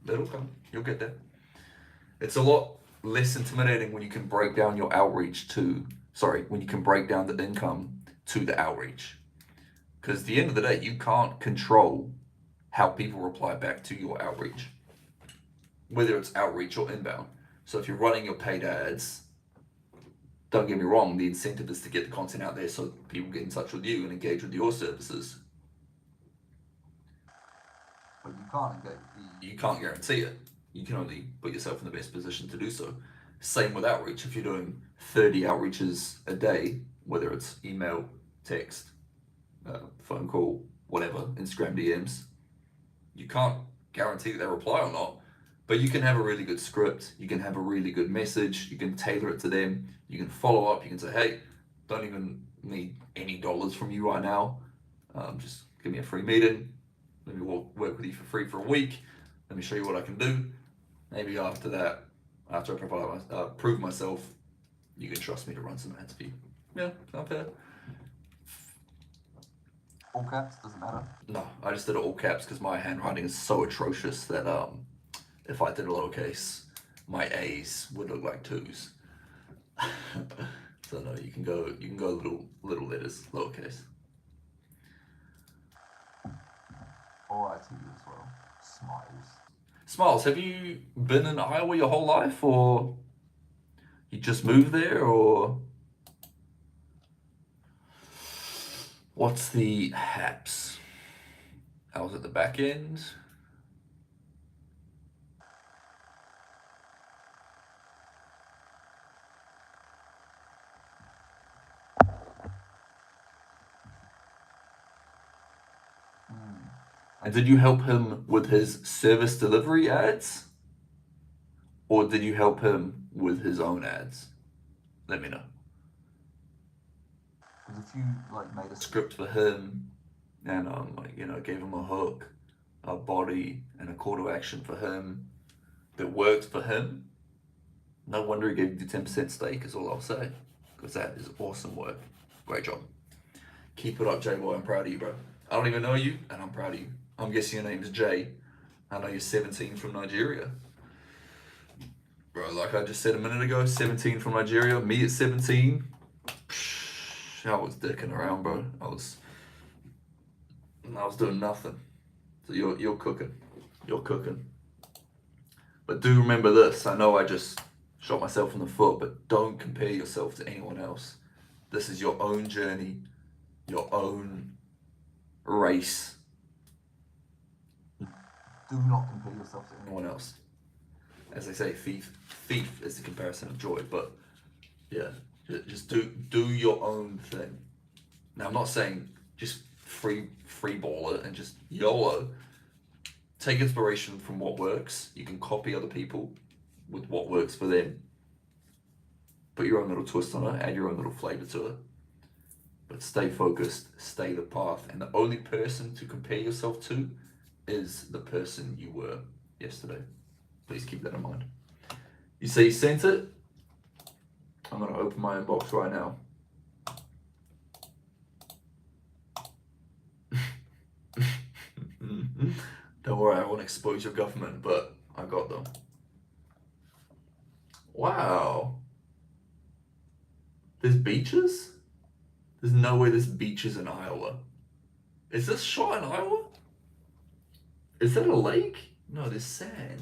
It'll come. You'll get there. It's a lot less intimidating when you can break down your outreach when you can break down the income to the outreach. Because at the end of the day, you can't control how people reply back to your outreach, whether it's outreach or inbound. So if you're running your paid ads, don't get me wrong, the incentive is to get the content out there so people get in touch with you and engage with your services. But you can't engage. You can't guarantee it. You can only put yourself in the best position to do so. Same with outreach. If you're doing 30 outreaches a day, whether it's email, text, phone call, whatever, Instagram DMs, you can't guarantee that they'll reply or not, but you can have a really good script, you can have a really good message, you can tailor it to them, you can follow up, you can say, hey, don't even need any dollars from you right now, just give me a free meeting, let me work with you for free for a week, let me show you what I can do. Maybe after that, after I prove myself, you can trust me to run some ads for you. Yeah, not fair. All caps, doesn't matter. No, I just did it all caps because my handwriting is so atrocious that if I did a lowercase, my A's would look like twos. So no, you can go little letters, lowercase. Alright to you as well. Smiles. Smiles, have you been in Iowa your whole life, or you just moved there, or what's the haps? I was at the back end. Mm. And did you help him with his service delivery ads? Or did you help him with his own ads? Let me know. Because if you like made a Script for him, and like, you know, gave him a hook, a body, and a call to action for him that worked for him. No wonder he gave you the 10% stake, is all I'll say. Because that is awesome work. Great job. Keep it up, Jay Boy. I'm proud of you, bro. I don't even know you, and I'm proud of you. I'm guessing your name is Jay. I know you're 17 from Nigeria. Bro, like I just said a minute ago, 17 from Nigeria. Me at 17, I was dicking around, bro. I was doing nothing. So you're cooking. You're cooking. But do remember this. I know I just shot myself in the foot, but don't compare yourself to anyone else. This is your own journey, your own race. do not compare yourself to anyone. Anyone else. As they say, thief is the comparison of joy. But yeah, just do your own thing. Now I'm not saying just free ball it and just YOLO. Take inspiration from what works. You can copy other people with what works for them. Put your own little twist on it, add your own little flavor to it. But stay focused, stay the path. And the only person to compare yourself to is the person you were yesterday. Please keep that in mind. You say you sent it? I'm going to open my inbox right now. Don't worry, I won't expose your government, but I got them. Wow. There's beaches? There's no way there's beaches in Iowa. Is this shot in Iowa? Is that a lake? No, there's sand.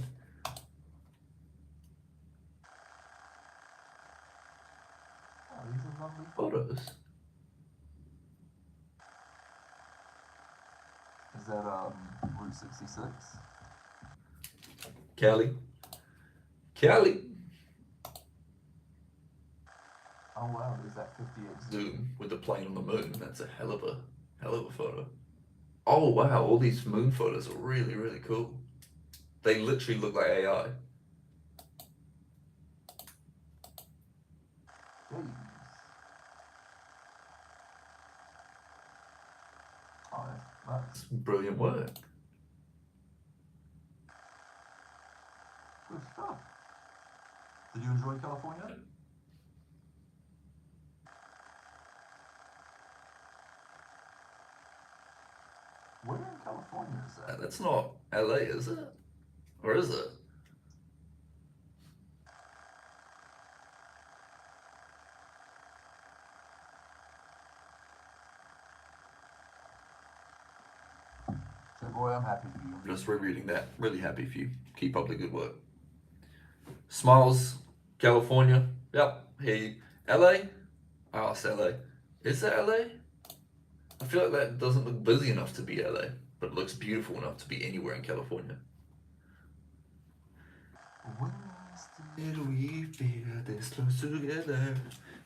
Oh, these are lovely Photos. Is that Route 66? Cali. Cali. Oh wow, there's that 58 Zoom with the plane on the moon. That's a hell of a photo. Oh wow, all these moon photos are really, really cool. They literally look like AI. Jeez. Oh, that's Brilliant work. good stuff. Did you enjoy California? Where in California is that? That's not LA, is it? Or is it? So boy, I'm happy for you. I'm just rereading that. Really happy for you. Keep up the good work. Smiles, California. Yep. Hey, LA? I asked LA. Is that LA? I feel like that doesn't look busy enough to be LA, but it looks beautiful enough to be anywhere in California. When Did we feel this close together?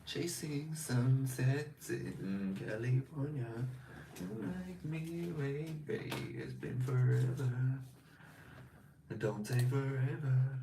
Chasing sunsets in California. Like me, baby, it's been forever. It don't take forever.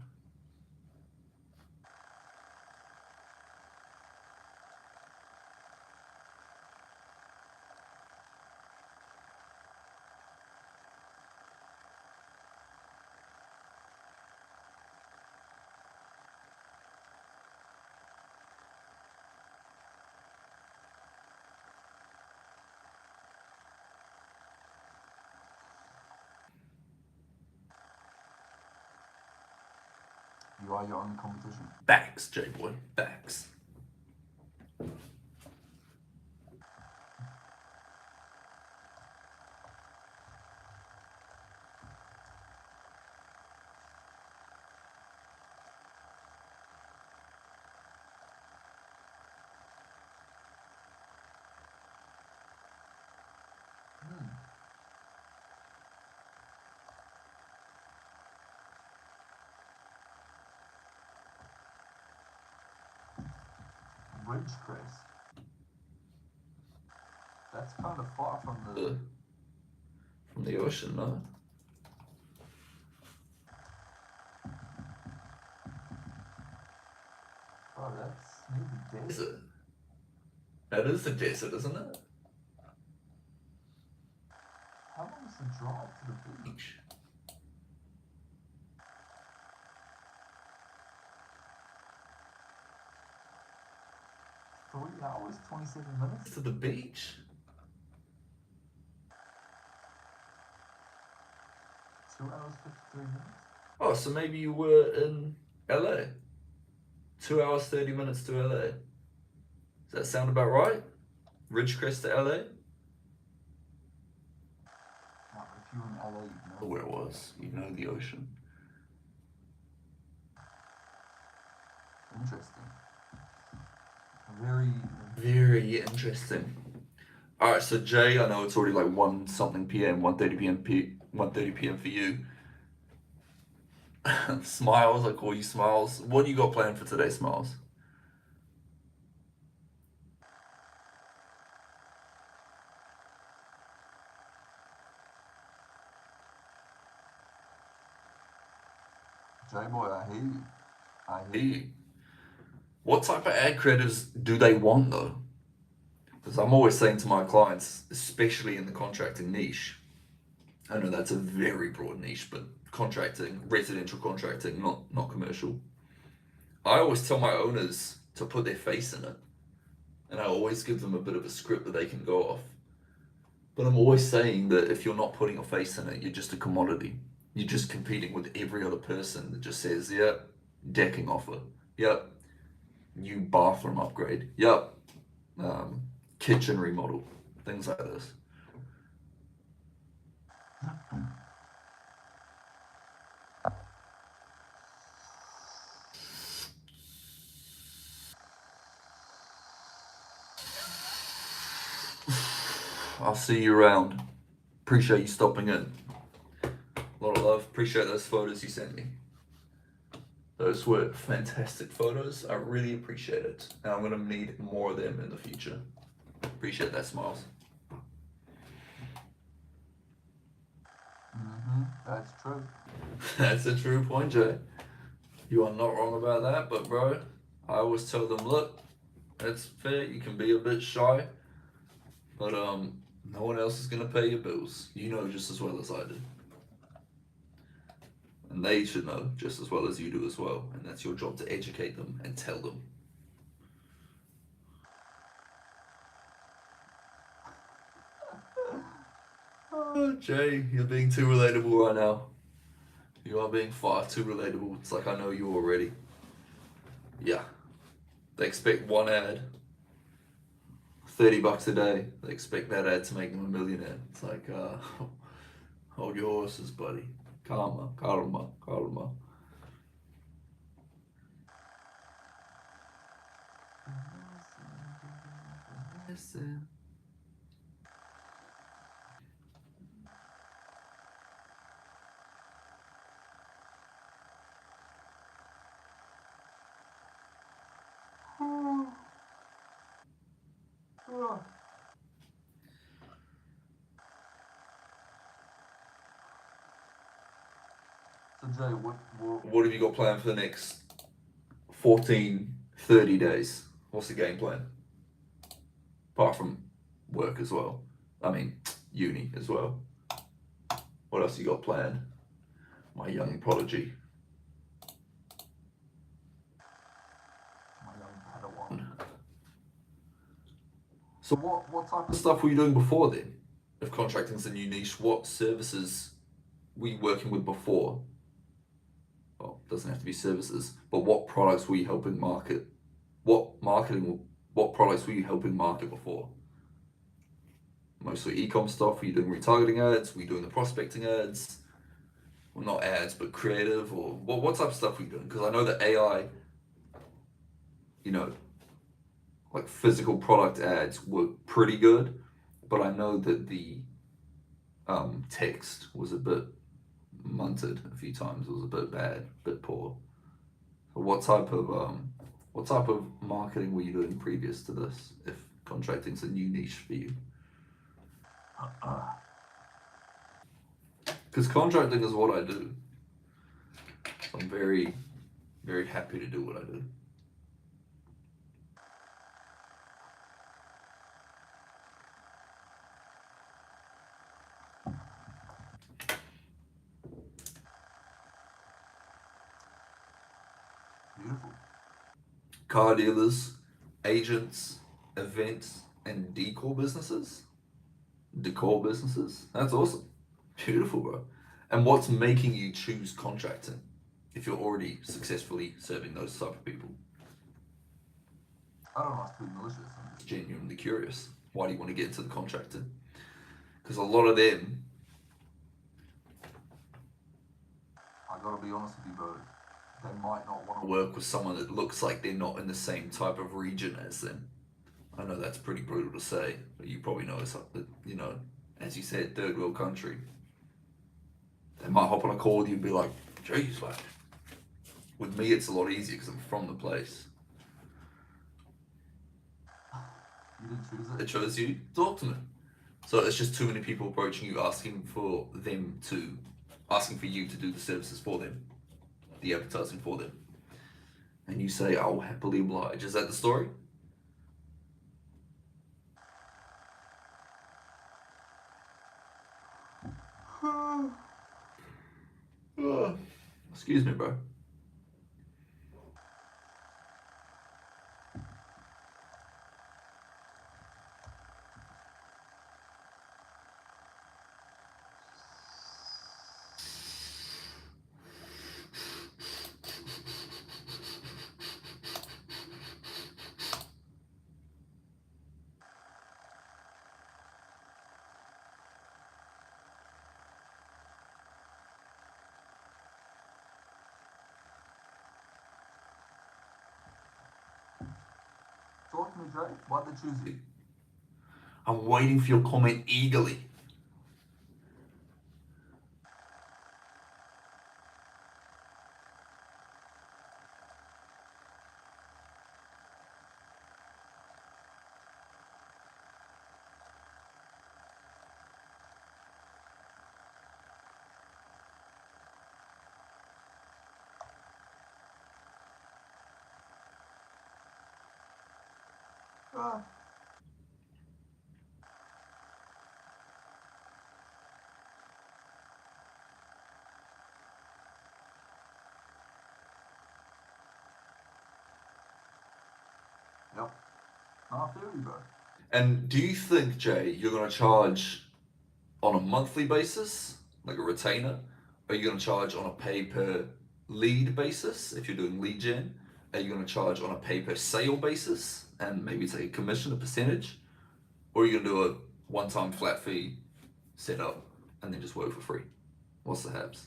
You are your own competition. Facts, J-boy. Facts. Ridgecrest. That's kind of far from the. From the ocean, no? Oh, that's near the Is desert. it? That is the desert, isn't it? How long is the drive to the beach? 3 hours, 27 minutes? To the beach? 2 hours, 53 minutes? Oh, so maybe you were in LA. 2 hours, 30 minutes to LA. Does that sound about right? Ridgecrest to LA? Now, if you're in LA, you know. Where it was. You know the ocean. Interesting. Very. Very interesting. Alright, so Jay, I know it's already like 1 something PM, 1:30 PM 1:30 PM for you. Smiles, I call you Smiles. What do you got planned for today, Smiles? J-Boy, I hear you. I hear Hey, you. what type of ad creatives do they want though? Because I'm always saying to my clients, especially in the contracting niche, I know that's a very broad niche, but contracting, residential contracting, not commercial. I always tell my owners to put their face in it, and I always give them a bit of a script that they can go off. But I'm always saying that if you're not putting your face in it, you're just a commodity. You're just competing with every other person that just says, yep, decking offer, yep, new bathroom upgrade, yep, kitchen remodel, things like this. I'll see you around. Appreciate you stopping in. A lot of love. Appreciate those photos you sent me. Those were fantastic photos. I really appreciate it. And I'm going to need more of them in the future. Appreciate that, Smiles. That's true. That's a true point, Jay. You are not wrong about that, but bro, I always tell them, look, it's fair, you can be a bit shy, but no one else is gonna pay your bills. You know just as well as I do. And they should know just as well as you do as well. And that's your job to educate them and tell them. Oh, Jay, you're being too relatable right now. You are being far too relatable. It's like I know you already. Yeah. They expect one ad, $30 a day. They expect that ad to make them a millionaire. It's like, hold your horses, buddy. Calma, calma, calma. Listen. So Jay, What have you got planned for the next 14, 30 days? What's the game plan? Apart from work as well. I mean, uni as well. What else you got planned? My young prodigy. my young Padawan. So What type what of stuff were you doing before then? If contracting's a new niche, what services were you working with before? well, it doesn't have to be services, but what products were you helping market? What products were you helping market before? Mostly e-com stuff. Were you doing retargeting ads? Were you doing the prospecting ads? Well, not ads, but creative, or what type of stuff were you doing? Because I know that AI, you know, like physical product ads were pretty good, but I know that the text was a bit munted a few times. It was a bit bad, a bit poor. So what type of marketing were you doing previous to this? If contracting's a new niche for you, because contracting is what I do. So I'm very, very happy to do what I do. Beautiful. Car dealers, agents, events, and decor businesses. Decor businesses. That's awesome. Beautiful, bro. And what's making you choose contracting if you're already successfully serving those type of people? I don't know, it's too malicious. I'm just Genuinely curious. Why do you want to get into the contracting? Because a lot of them, I gotta be honest with you, bro. They might not want to work with someone that looks like they're not in the same type of region as them. I know that's pretty brutal to say, but you probably know it's that, you know, as you said, third world country. They might hop on a call with you and be like, "Jeez, like, with me it's a lot easier because I'm from the place." You didn't choose It it. chose you. Talk to me. So it's just too many people approaching you, asking for you to do the services for them, the advertising for them, and you say, "I'll happily oblige." Is that the story? Excuse me, bro. Talk to me, Jay. Why'd they choose you? I'm waiting for your comment eagerly. Ah, yep. No, I feel you, bro. And do you think, Jay, you're going to charge on a monthly basis, like a retainer? Are you going to charge on a pay per lead basis if you're doing lead gen? Are you going to charge on a pay per sale basis and maybe take a commission, a percentage? Or are you going to do a one time flat fee set up and then just work for free? What's the haps?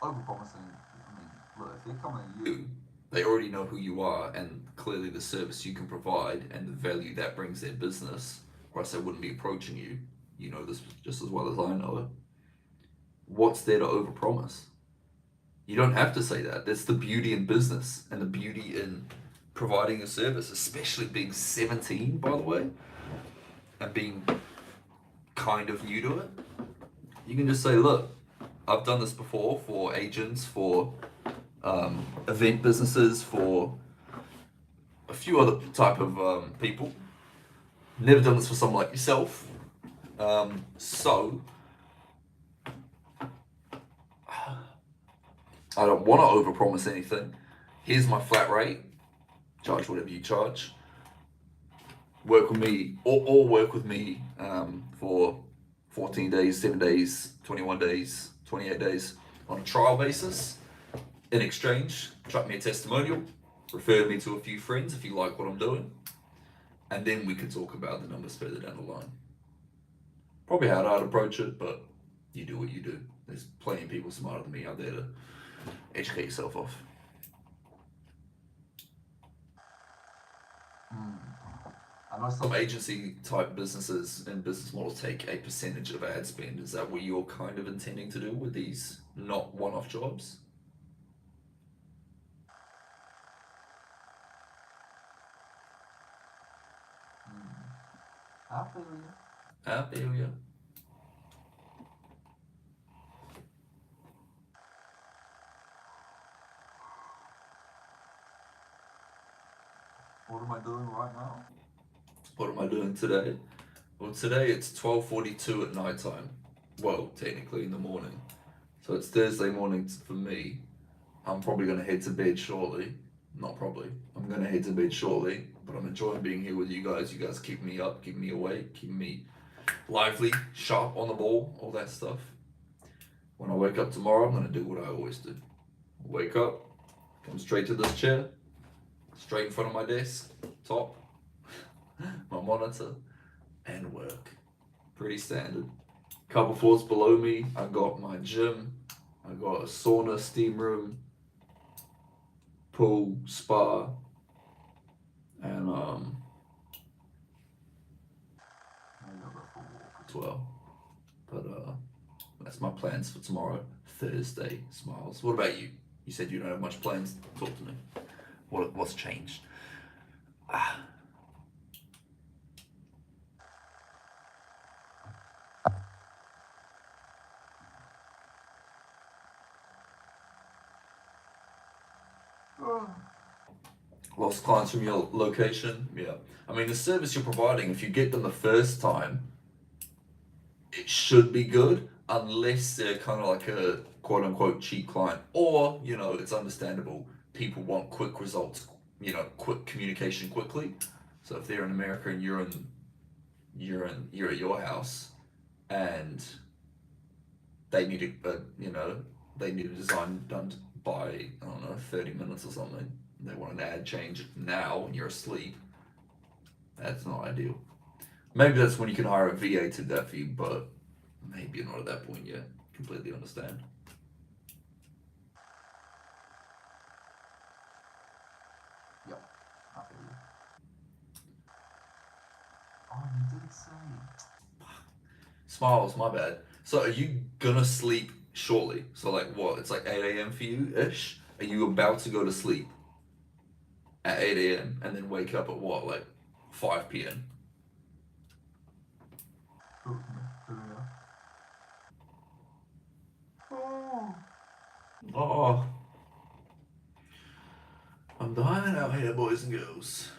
Overpromising. I mean, look, if they're coming at you, They already know who you are and clearly the service you can provide and the value that brings their business, or else they wouldn't be approaching you. You know this just as well as I know it. What's there to overpromise? You don't have to say that. That's the beauty in business and the beauty in providing a service, especially being 17, by the way, and being kind of new to it. You can just say, "Look, I've done this before for agents, for event businesses, for a few other type of people. Never done this for someone like yourself. So I don't want to overpromise anything. Here's my flat rate. Charge whatever you charge. Work with me, or work with me for 14 days, 7 days, 21 days, 28 days. on a trial basis. In exchange, chuck me a testimonial, refer me to a few friends if you like what I'm doing, and then we could talk about the numbers further down the line. Probably how I'd approach it, but you do what you do. There's plenty of people smarter than me out there to educate yourself off. I know Some agency type businesses and business models take a percentage of ad spend. Is that what you're kind of intending to do with these not one-off jobs? I feel you. I feel you. What am I doing right now? What am I doing today? Well, today it's 12:42 at night time. Well, technically in the morning. So it's Thursday morning for me. I'm probably going to head to bed shortly. Not probably. I'm going to head to bed shortly. But I'm enjoying being here with you guys. You guys keep me up, keep me awake, keep me lively, sharp on the ball, all that stuff. When I wake up tomorrow, I'm going to do what I always do. Wake up, come straight to this chair, straight in front of my desk, top, my monitor, and work. Pretty standard. Couple floors below me, I got my gym, I got a sauna, steam room, pool, spa, and as well. But that's my plans for tomorrow, Thursday. Smiles. What about you? You said you don't have much plans. Talk to me. What's changed? Lost clients from your location? Yeah. I mean, the service you're providing, if you get them the first time, it should be good, unless they're kind of like a quote unquote cheap client. Or, it's understandable. People want quick results, quick communication quickly. So if they're in America and you're at your house and they need they need a design done by, I don't know, 30 minutes or something. They want an ad change now when you're asleep. That's not ideal. Maybe that's when you can hire a VA to do that for you, but maybe you're not at that point yet. Completely understand. Yep, I feel you. Oh, you did say. Smiles, my bad. So are you gonna sleep shortly? So like what? It's like 8 a.m. for you ish? Are you about to go to sleep at 8 a.m. and then wake up at what, like 5 p.m.? Oh, I'm dying out here, boys and girls.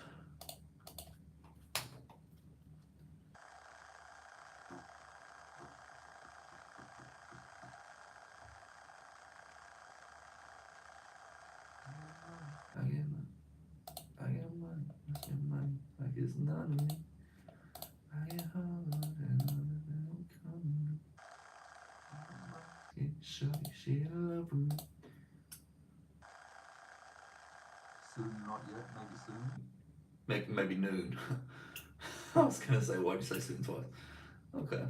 I get money, like it's none of me. I get hard and I'm coming. Shorty, she love me. Soon, not yet, maybe soon. Maybe noon. I was gonna say, why'd you say soon twice? Okay.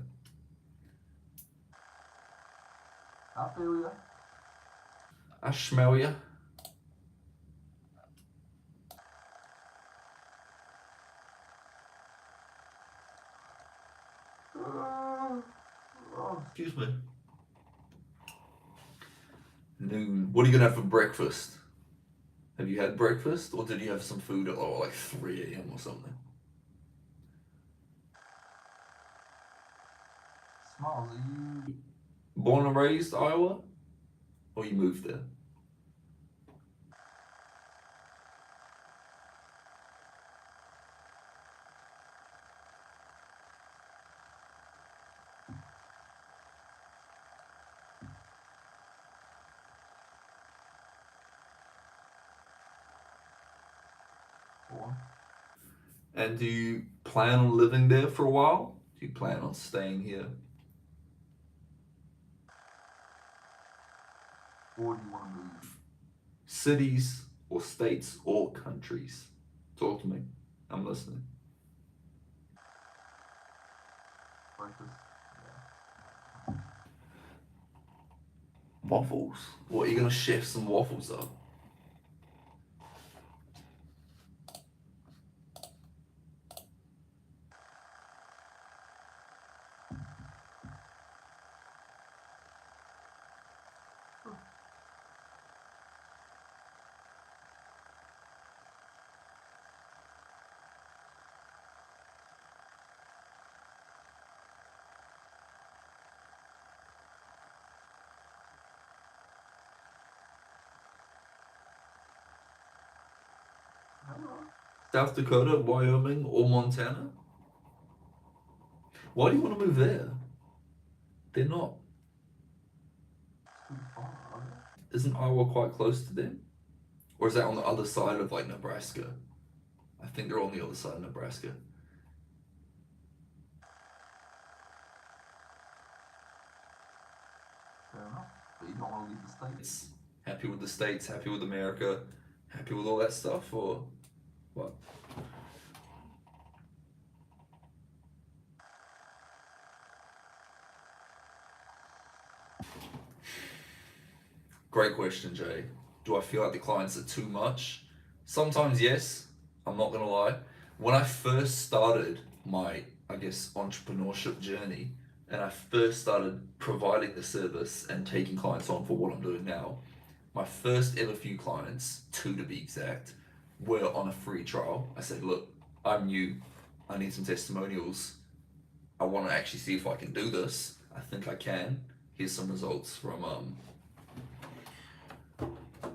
I feel ya. I smell ya. Excuse me. Noon. What are you gonna have for breakfast? Have you had breakfast, or did you have some food at like 3 a.m. or something? Smiles, are you? Born and raised Iowa, or you moved there? Born. And do you plan on living there for a while? Do you plan on staying here? Or do you want to move? Cities or states or countries? Talk to me. I'm listening. Breakfast? Yeah. Waffles? What, are you gonna chef some waffles up? South Dakota, Wyoming, or Montana? Why do you want to move there? They're not. Too far, okay. Isn't Iowa quite close to them? Or is that on the other side of like Nebraska? I think they're on the other side of Nebraska. Fair enough. But you don't want to leave the States. Happy with the States, happy with America, happy with all that stuff, or what? Great question, Jay. Do I feel like the clients are too much? Sometimes, yes. I'm not gonna lie. When I first started my, I guess, entrepreneurship journey, and I first started providing the service and taking clients on for what I'm doing now, my first ever few clients, two to be exact, were on a free trial. I said, look, I'm new. I need some testimonials. I want to actually see if I can do this. I think I can. Here's some results from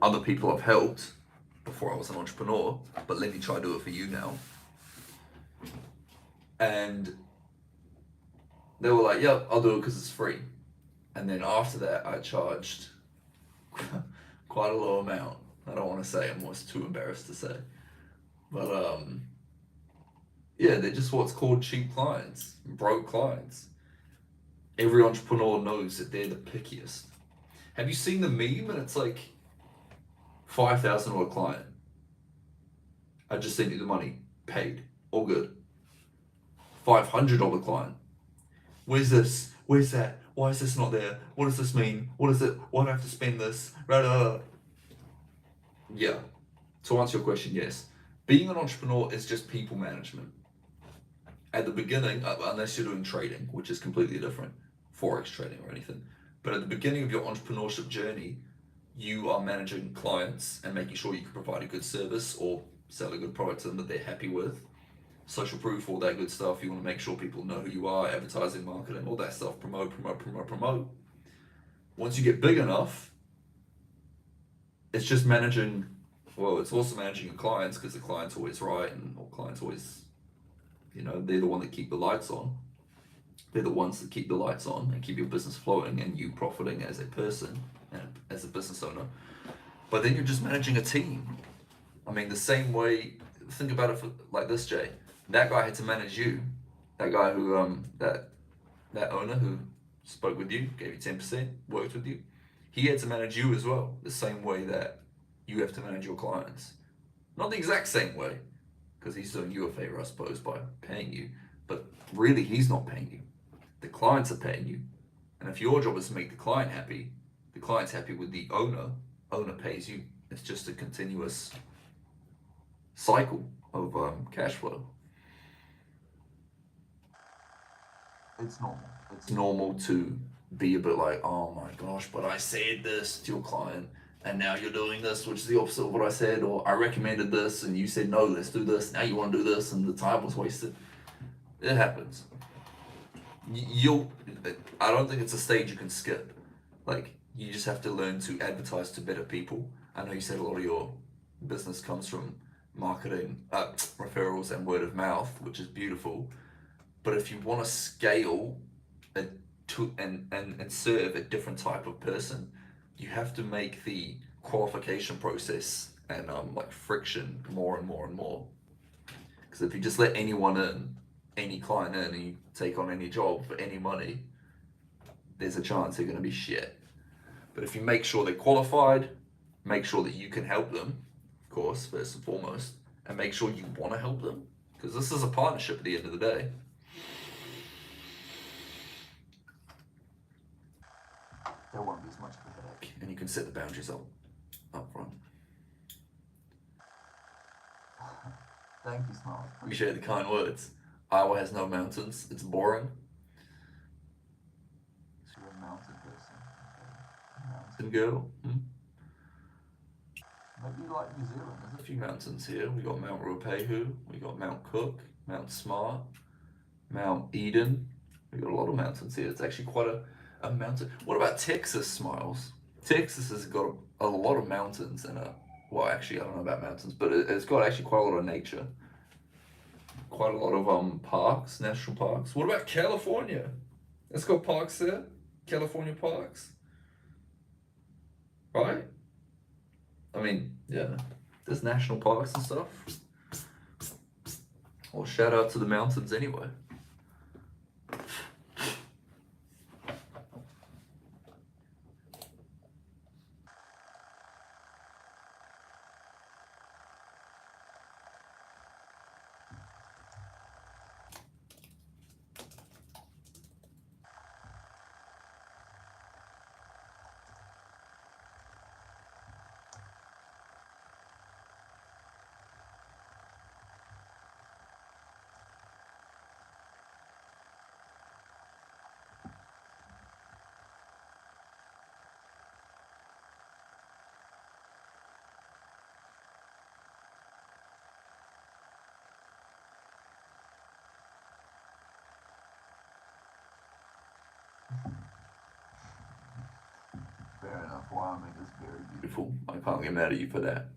other people I've helped before I was an entrepreneur, but let me try to do it for you now. And they were like, yep, I'll do it because it's free. And then after that, I charged quite a low amount. I don't want to say, I'm almost too embarrassed to say. But yeah, they're just what's called cheap clients, broke clients. Every entrepreneur knows that they're the pickiest. Have you seen the meme? And it's like $5,000 client. I just sent you the money, paid, all good. $500 client. Where's this? Where's that? Why is this not there? What does this mean? What is it? Why do I have to spend this? Yeah. To answer your question, yes. Being an entrepreneur is just people management. At the beginning, unless you're doing trading, which is completely different, Forex trading or anything. But at the beginning of your entrepreneurship journey, you are managing clients and making sure you can provide a good service or sell a good product to them that they're happy with. Social proof, all that good stuff. You want to make sure people know who you are, advertising, marketing, all that stuff. Promote. Once you get big enough, it's just managing. Well, it's also managing your clients because the client's always right and all clients always, they're the one that keep the lights on. They're the ones that keep the lights on and keep your business flowing and you profiting as a person and as a business owner. But then you're just managing a team. I mean, the same way, think about it like this, Jay. That guy had to manage you. That guy who, that owner who spoke with you, gave you 10%, worked with you, he had to manage you as well, the same way that you have to manage your clients. Not the exact same way, because he's doing you a favor, I suppose, by paying you, but really he's not paying you. The clients are paying you. And if your job is to make the client happy, the client's happy with the owner pays you. It's just a continuous cycle of cash flow. It's normal. It's normal to be a bit like, oh my gosh, but I said this to your client and now you're doing this, which is the opposite of what I said, or I recommended this and you said, no, let's do this. Now you want to do this and the time was wasted. It happens. I don't think it's a stage you can skip. Like, you just have to learn to advertise to better people. I know you said a lot of your business comes from marketing, referrals and word of mouth, which is beautiful. But if you want to scale and serve a different type of person, you have to make the qualification process and like friction more and more and more. Because if you just let anyone in, any client in, and you take on any job for any money, there's a chance they're going to be shit. But if you make sure they're qualified, make sure that you can help them, of course, first and foremost, and make sure you want to help them, because this is a partnership at the end of the day. There won't be as much of a headache. And you can set the boundaries up front. Thank you, Smiles. Appreciate the kind words. Iowa has no mountains. It's boring. So you're a mountain person. Okay. Mountain girl. Maybe you like New Zealand, is A it? few mountains here. We got Mount Ruapehu. We got Mount Cook. Mount Smart. Mount Eden. We got a lot of mountains here. It's actually quite a mountain. What about Texas, Smiles? Texas has got a lot of mountains and well, actually, I don't know about mountains, but it's got actually quite a lot of nature. Quite a lot of parks, national parks. What about California? It's got parks there. California parks. Right? I mean, yeah. There's national parks and stuff. Well, shout out to the mountains anyway. Fair enough. Wyoming is very beautiful. Beautiful. I can't get mad at you for that.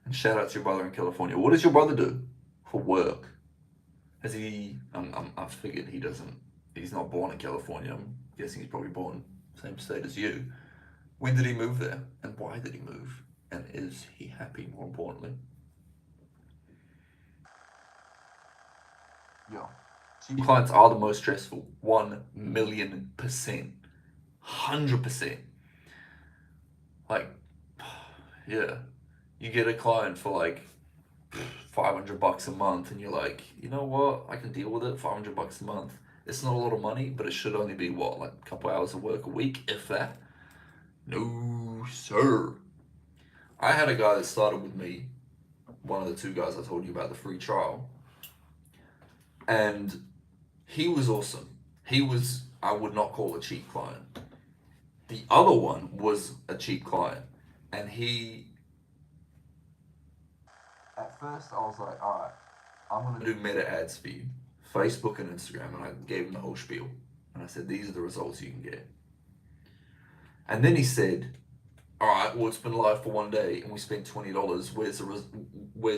And shout out to your brother in California. What does your brother do for work? Has he? I figured he doesn't. He's not born in California. I'm guessing he's probably born same state as you. When did he move there? And why did he move? And is he happy, more importantly? Yeah. Clients are the most stressful. 1,000,000%. 100%. Like, yeah. You get a client for like $500 a month and you're like, you know what? I can deal with it. $500 a month. It's not a lot of money, but it should only be what, like a couple hours of work a week, if that? No, sir. I had a guy that started with me, one of the two guys I told you about the free trial, and he was awesome. He was, I would not call a cheap client. The other one was a cheap client, and he, At first, I was like, all right, I'm gonna do meta ads for you, Facebook and Instagram, and I gave him the whole spiel, and I said, these are the results you can get. And then he said, all right, well, it's been live for one day and we spent $20. Where's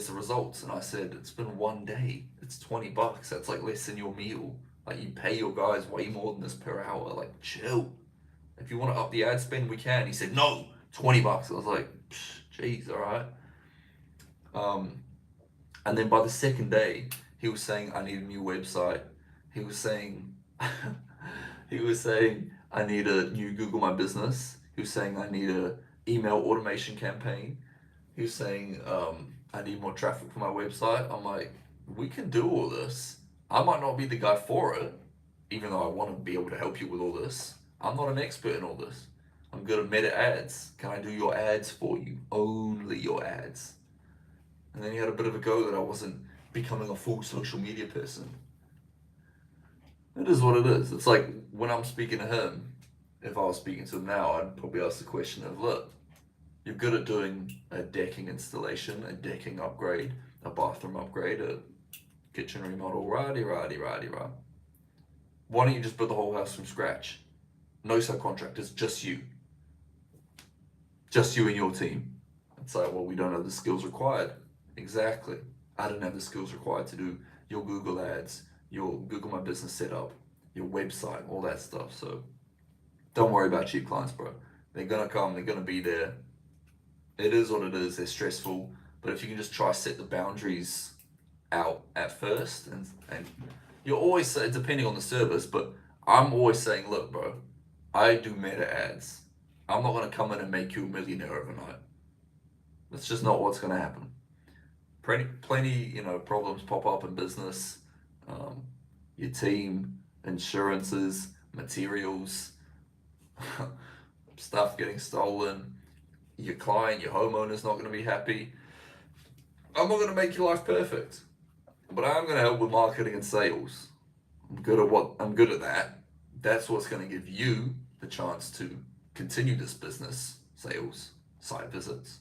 the results? And I said, it's been one day. It's $20. That's like less than your meal. Like, you pay your guys way more than this per hour. Like, chill. If you want to up the ad spend, we can. He said, no, $20. I was like, jeez, all right. And then by the second day, he was saying, I need a new website. He was saying, I need a new Google My Business. He was saying, I need a email automation campaign. He was saying, I need more traffic for my website. I'm like, we can do all this. I might not be the guy for it, even though I want to be able to help you with all this. I'm not an expert in all this. I'm good at meta ads. Can I do your ads for you? Only your ads. And then he had a bit of a go that I wasn't becoming a full social media person. It is what it is. It's like when I'm speaking to him, if I was speaking to him now, I'd probably ask the question of, look, you're good at doing a decking installation, a decking upgrade, a bathroom upgrade, a kitchen remodel, rah. Why don't you just build the whole house from scratch? No subcontractors, just you. Just you and your team. It's like, well, we don't have the skills required. Exactly. I don't have the skills required to do your Google ads, your Google My Business setup, your website, all that stuff. So don't worry about cheap clients, bro. They're gonna come, they're gonna be there. It is what it is, they're stressful. But if you can just try set the boundaries out at first, and you're always, depending on the service, but I'm always saying, look, bro, I do meta ads. I'm not going to come in and make you a millionaire overnight. That's just not what's going to happen. Plenty, problems pop up in business. Um, your team, insurances, materials, stuff getting stolen. Your client, your homeowner's not going to be happy. I'm not going to make your life perfect, but I'm going to help with marketing and sales. I'm good at that. That's what's going to give you the chance to continue this business, sales, site visits.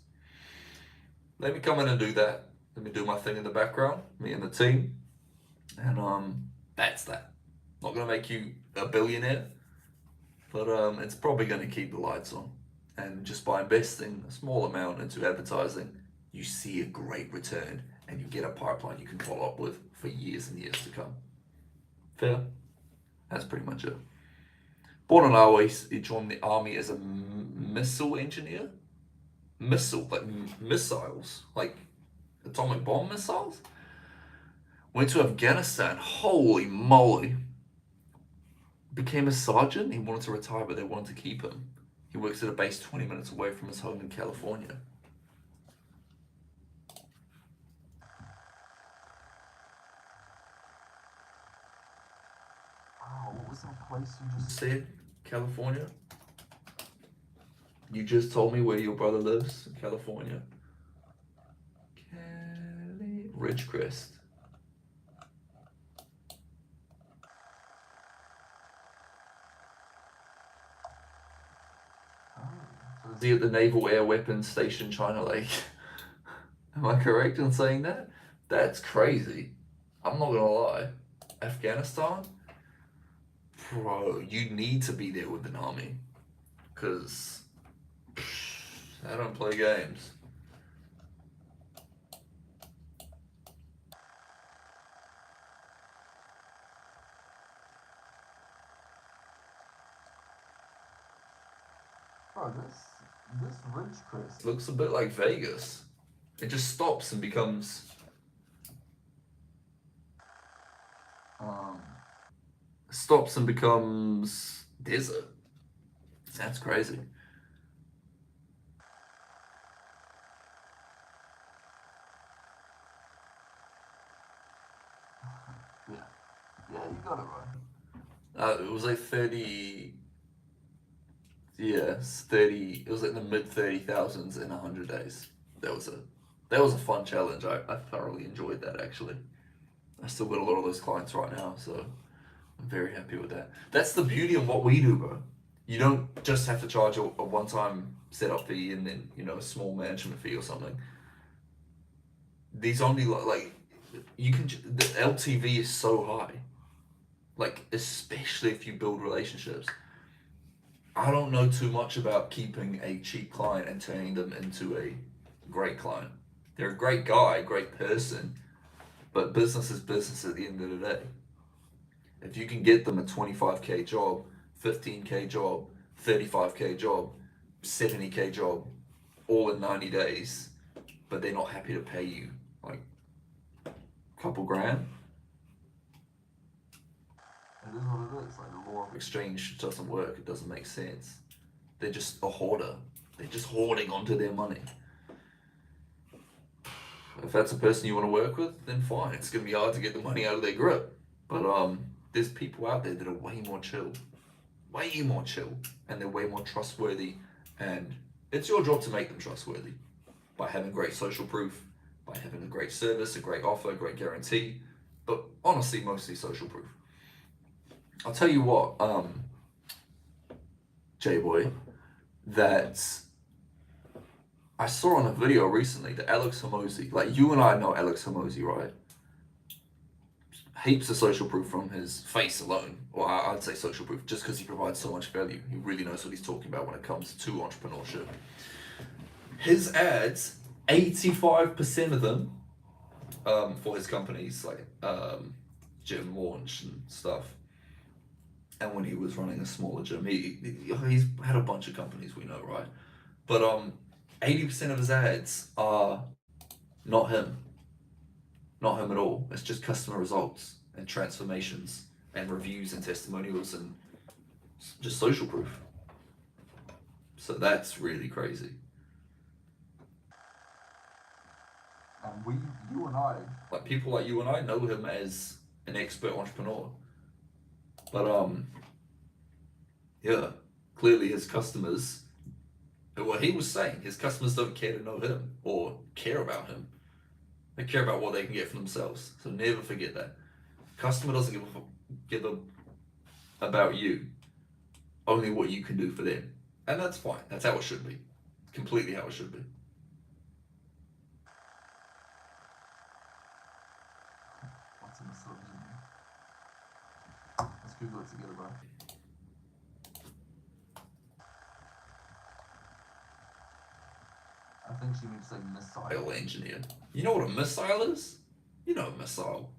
Let me come in and do that. Let me do my thing in the background, me and the team, and that's that. Not gonna make you a billionaire, but it's probably gonna keep the lights on. And just by investing a small amount into advertising, you see a great return, and you get a pipeline you can follow up with for years and years to come. Fair? That's pretty much it. Born in Iowa, he joined the army as a missile engineer. Missiles, like atomic bomb missiles. Went to Afghanistan. Holy moly. Became a sergeant. He wanted to retire, but they wanted to keep him. He works at a base 20 minutes away from his home in California. Wow, what was that place you just Said California. You just told me where your brother lives in California. Ridgecrest. So Is he at the Naval Air Weapons Station, China Lake? Am I correct in saying that? That's crazy. I'm not gonna lie. Afghanistan? Bro, you need to be there with an army. Because I don't play games. bro, this Ridgecrest Looks a bit like Vegas. It just stops and becomes um desert. That's crazy. yeah. Yeah, you got it right. It was like 30. Yeah, it's 30. It was like the mid 30,000s in 100 days. That was a fun challenge. I thoroughly enjoyed that actually. I still got a lot of those clients right now, so I'm very happy with that. That's the beauty of what we do, bro. You don't just have to charge a one-time setup fee and then a small management fee or something. These only like the LTV is so high, like especially if you build relationships. I don't know too much about keeping a cheap client and turning them into a great client. They're a great guy, great person, but business is business at the end of the day. If you can get them a 25K job, 15K job, 35K job, 70K job, all in 90 days, but they're not happy to pay you like a couple grand, It is what it is. Like the law of exchange doesn't work. It doesn't make sense. They're just a hoarder. They're just hoarding onto their money. If that's a person you want to work with, then fine. It's gonna be hard to get the money out of their grip. But there's people out there that are way more chill, and they're way more trustworthy. And it's your job to make them trustworthy by having great social proof, by having a great service, a great offer, a great guarantee. But honestly, mostly social proof. I'll tell you what, J-Boy, that I saw on a video recently that Alex Hormozy, like you and I know Alex Hormozy, right? Heaps of social proof from his face alone, or I'd say social proof, just because he provides so much value. He really knows what he's talking about when it comes to entrepreneurship. His ads, 85% of them, for his companies, like gym launch and stuff, and when he was running a smaller gym, he's had a bunch of companies we know, right? But 80% of his ads are not him, not him at all. It's just customer results and transformations and reviews and testimonials and just social proof. So that's really crazy. And you and I, Like people like you and I know him as an expert entrepreneur. But yeah, clearly his customers, well, he was saying his customers don't care to know him or care about him. They care about what they can get for themselves. So never forget that. Customer doesn't give a about you, only what you can do for them. And that's fine. That's how it should be. Completely how it should be. what's in the syllabus in here? Let's Google it together, bro. I think she means to say missile. Engineer. You know what a missile is? You know a missile.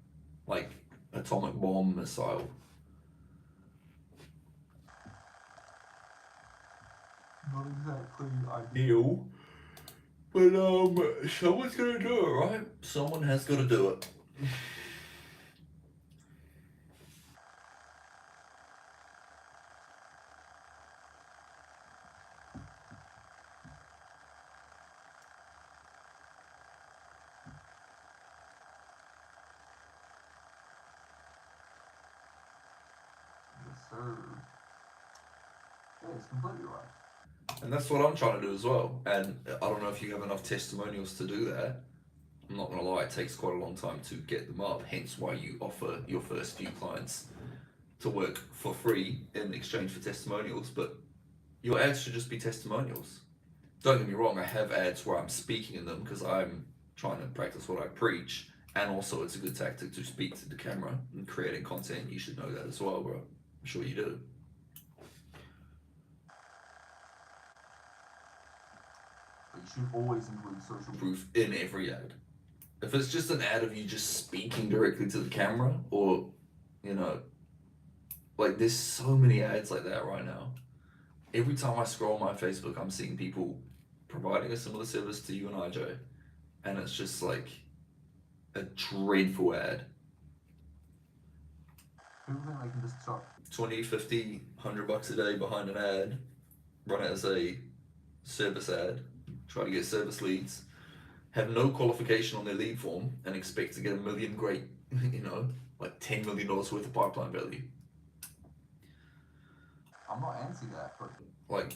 Like atomic bomb missile. Not exactly ideal. But someone's gonna do it, right? Someone has gotta do it. Yes, sir. Yeah, it's completely right. And that's what I'm trying to do as well. And I don't know if you have enough testimonials to do that. I'm not gonna lie, it takes quite a long time to get them up, hence why you offer your first few clients to work for free in exchange for testimonials. But your ads should just be testimonials. Don't get me wrong, I have ads where I'm speaking in them because I'm trying to practice what I preach, and also it's a good tactic to speak to the camera and creating content. You should know that as well, bro. I'm sure you do. But you should always include social Proof in every ad. If it's just an ad of you just speaking directly to the camera, or, you know, like there's so many ads like that right now. Every time I scroll my Facebook, I'm seeing people providing a similar service to you and I, Joe, and it's just like a dreadful ad. People think they can just start 20, 50, $100 a day behind an ad, run it as a service ad, try to get service leads, have no qualification on their lead form, and expect to get a million great, like $10 million worth of pipeline value. I'm not anti that, but Like,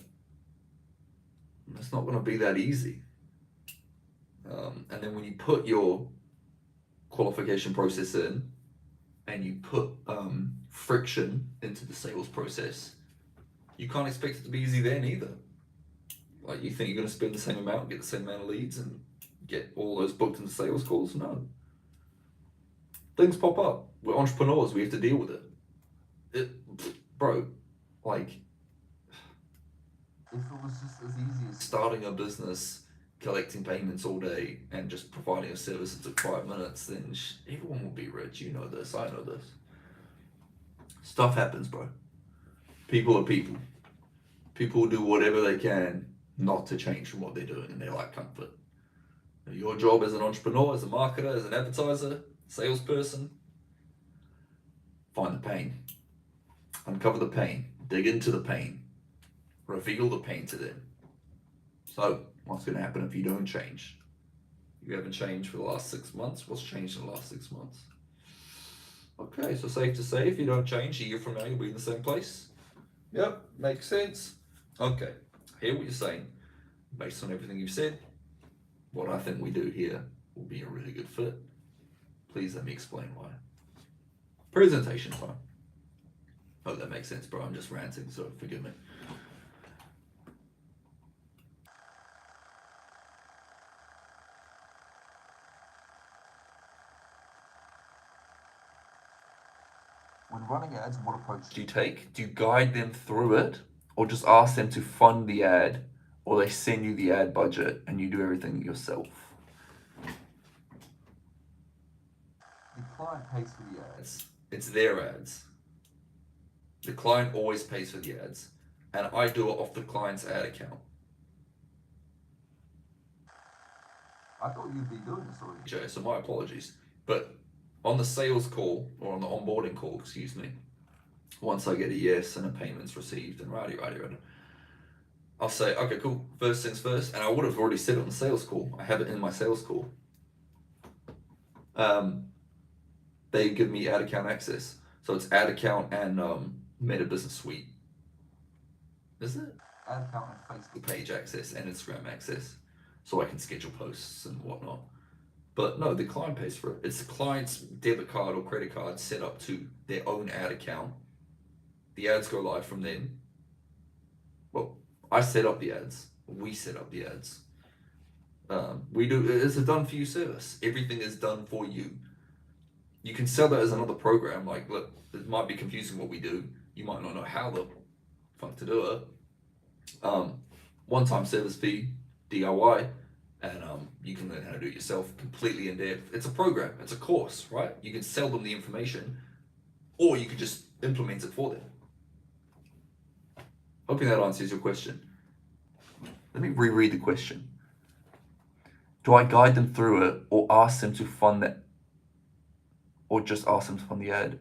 it's not going to be that easy. And then when you put your qualification process in, and you put friction into the sales process, you can't expect it to be easy then either. Like, you think you're going to spend the same amount, get the same amount of leads, and get all those booked into sales calls? No. Things pop up. We're entrepreneurs. We have to deal with it. Bro, like, if it was just as easy as starting a business, collecting payments all day, and just providing a service that took 5 minutes, then everyone will be rich. You know this. I know this. Stuff happens, bro. People are people. People do whatever they can not to change from what they're doing, and they like comfort. Your job as an entrepreneur, as a marketer, as an advertiser, salesperson, find the pain. Uncover the pain. Dig into the pain. Reveal the pain to them. So, what's going to happen if you don't change? You haven't changed for the last 6 months. What's changed in the last 6 months? Okay, so safe to say, if you don't change, a year from now you'll be in the same place. Yep, makes sense. Okay, I hear what you're saying. Based on everything you've said, what I think we do here will be a really good fit. Please let me explain why. Presentation time. Oh, that makes sense, bro. I'm just ranting, so forgive me. when running ads, what approach Do you take? Do you guide them through it, or just ask them to fund the ad, or they send you the ad budget and you do everything yourself? the client pays for the ads. It's their ads. The client always pays for the ads, and I do it off the client's ad account. I thought you'd be doing this already. Joe, so my apologies. But on the sales call, or on the onboarding call, excuse me, once I get a yes and a payment's received and righty, I'll say, okay, cool, first things first, and I would have already said it on the sales call. I have it in my sales call. They give me ad account access. So it's ad account and Meta Business Suite. Is it? Ad account and Facebook. Page access and Instagram access. So I can schedule posts and whatnot. But no, the client pays for it. It's the client's debit card or credit card set up to their own ad account. The ads go live from then. Well, I set up the ads. We set up the ads. We do. It's a done for you service. Everything is done for you. You can sell that as another program. Like, look, it might be confusing what we do. You might not know how the fuck to do it. One-time service fee, DIY, and you can learn how to do it yourself completely in depth. It's a program. It's a course, right? You can sell them the information, or you can just implement it for them. Hoping that answers your question. Let me reread the question. Do I guide them through it, or ask them to fund that, or just ask them to fund the ad,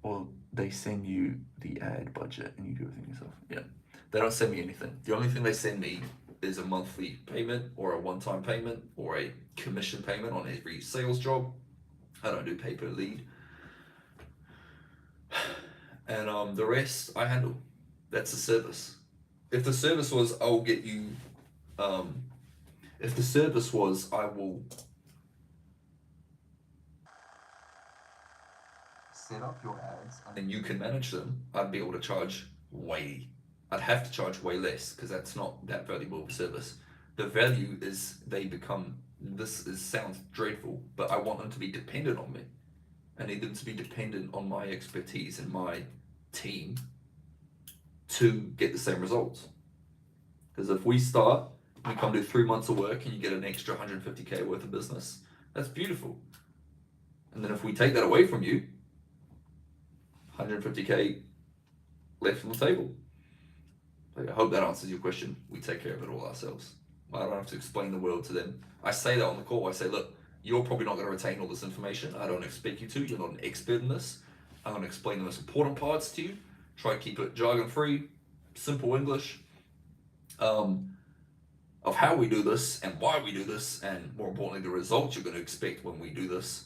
or they send you the ad budget and you do everything yourself? Yeah, they don't send me anything. The only thing they send me is a monthly payment, or a one-time payment, or a commission payment on every sales job. I don't do pay per lead, and the rest I handle. That's the service. If the service was, I'll get you. If the service was, I will set up your ads and you can manage them, I'd be able to charge I'd have to charge way less because that's not that valuable of a service. The value is sounds dreadful, but I want them to be dependent on me. I need them to be dependent on my expertise and my team to get the same results. Because if we start, you come do 3 months of work and you get an extra 150K worth of business, that's beautiful. And then if we take that away from you, 150K left on the table. Like, I hope that answers your question. We take care of it all ourselves. I don't have to explain the world to them. I say that on the call. I say, look, you're probably not going to retain all this information. I don't expect you to. You're not an expert in this. I'm going to explain the most important parts to you. Try to keep it jargon-free, simple English, of how we do this and why we do this, and more importantly, the results you're going to expect when we do this.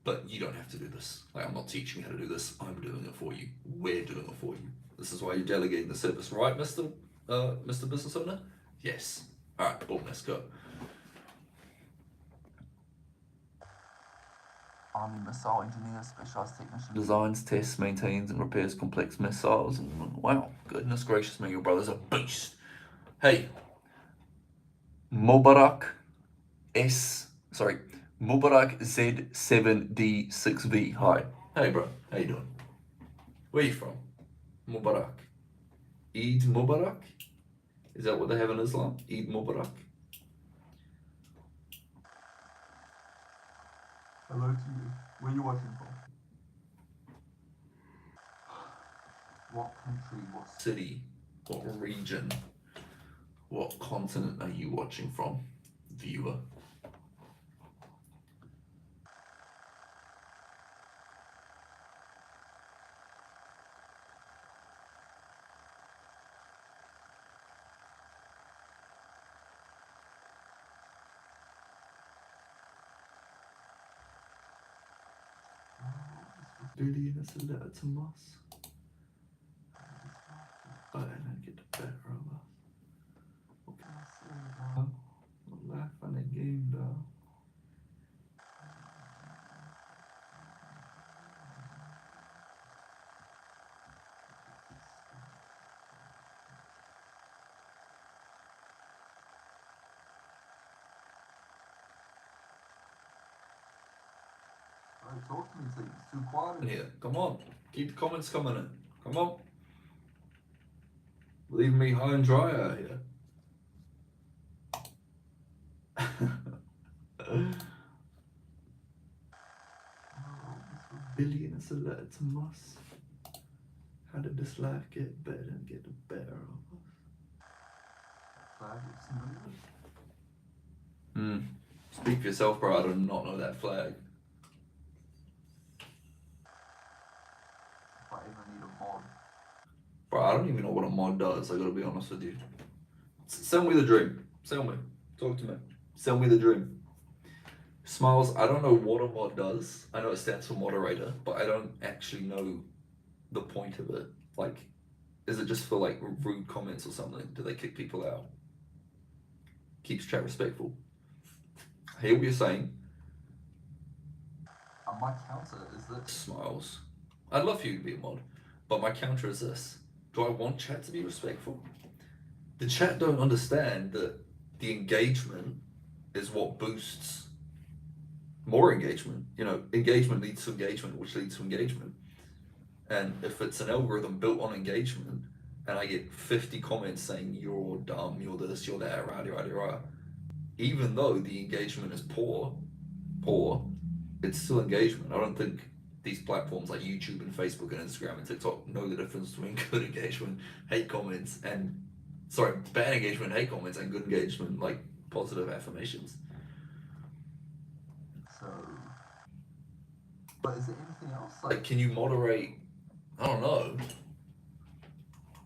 But you don't have to do this. Like, I'm not teaching you how to do this. I'm doing it for you. We're doing it for you. This is why you're delegating the service, right, Mr. Business Owner? Yes. All right, boom, let's go. Army missile engineer, specialized technician. Designs, tests, maintains, and repairs complex missiles. And wow, goodness gracious me, your brother's a beast. Hey, Mubarak Z7D6V. Hi. Hey, bro. How you doing? Where you from? Mubarak. Eid Mubarak? Is that what they have in Islam? Eid Mubarak? Hello to you. Where are you watching from? What country? What City? What region? What continent are you watching from, viewer? Billion is a letter to Moss. I don't get the better of us. What can I say, dog? What life on that game, dog? Talk to me, please. It's too quiet. Yeah, come on. Keep the comments coming in. Come on. Leave me high and dry out here. Billion is a letter to Moss. How did this life get better and get the better of us? Speak for yourself, bro. I do not know that flag. If I ever need a mod. Bro, I don't even know what a mod does, I gotta be honest with you. Sell me the dream. Sell me. Talk to me. Sell me the dream. Smiles, I don't know what a mod does. I know it stands for moderator, but I don't actually know the point of it. Like, is it just for like rude comments or something? Do they kick people out? Keeps chat respectful. I hear what you're saying. My counter is that Smiles. I'd love for you to be a mod, but my counter is this. Do I want chat to be respectful? The chat don't understand that the engagement is what boosts more engagement. You know, engagement leads to engagement, which leads to engagement. And if it's an algorithm built on engagement, and I get 50 comments saying you're dumb, you're this, you're that, rah, even though the engagement is poor, it's still engagement. I don't think these platforms like YouTube and Facebook and Instagram and TikTok know the difference between good engagement, hate comments, and bad engagement, hate comments, and good engagement, like positive affirmations. so. But is there anything else? Like, can you moderate? I don't know.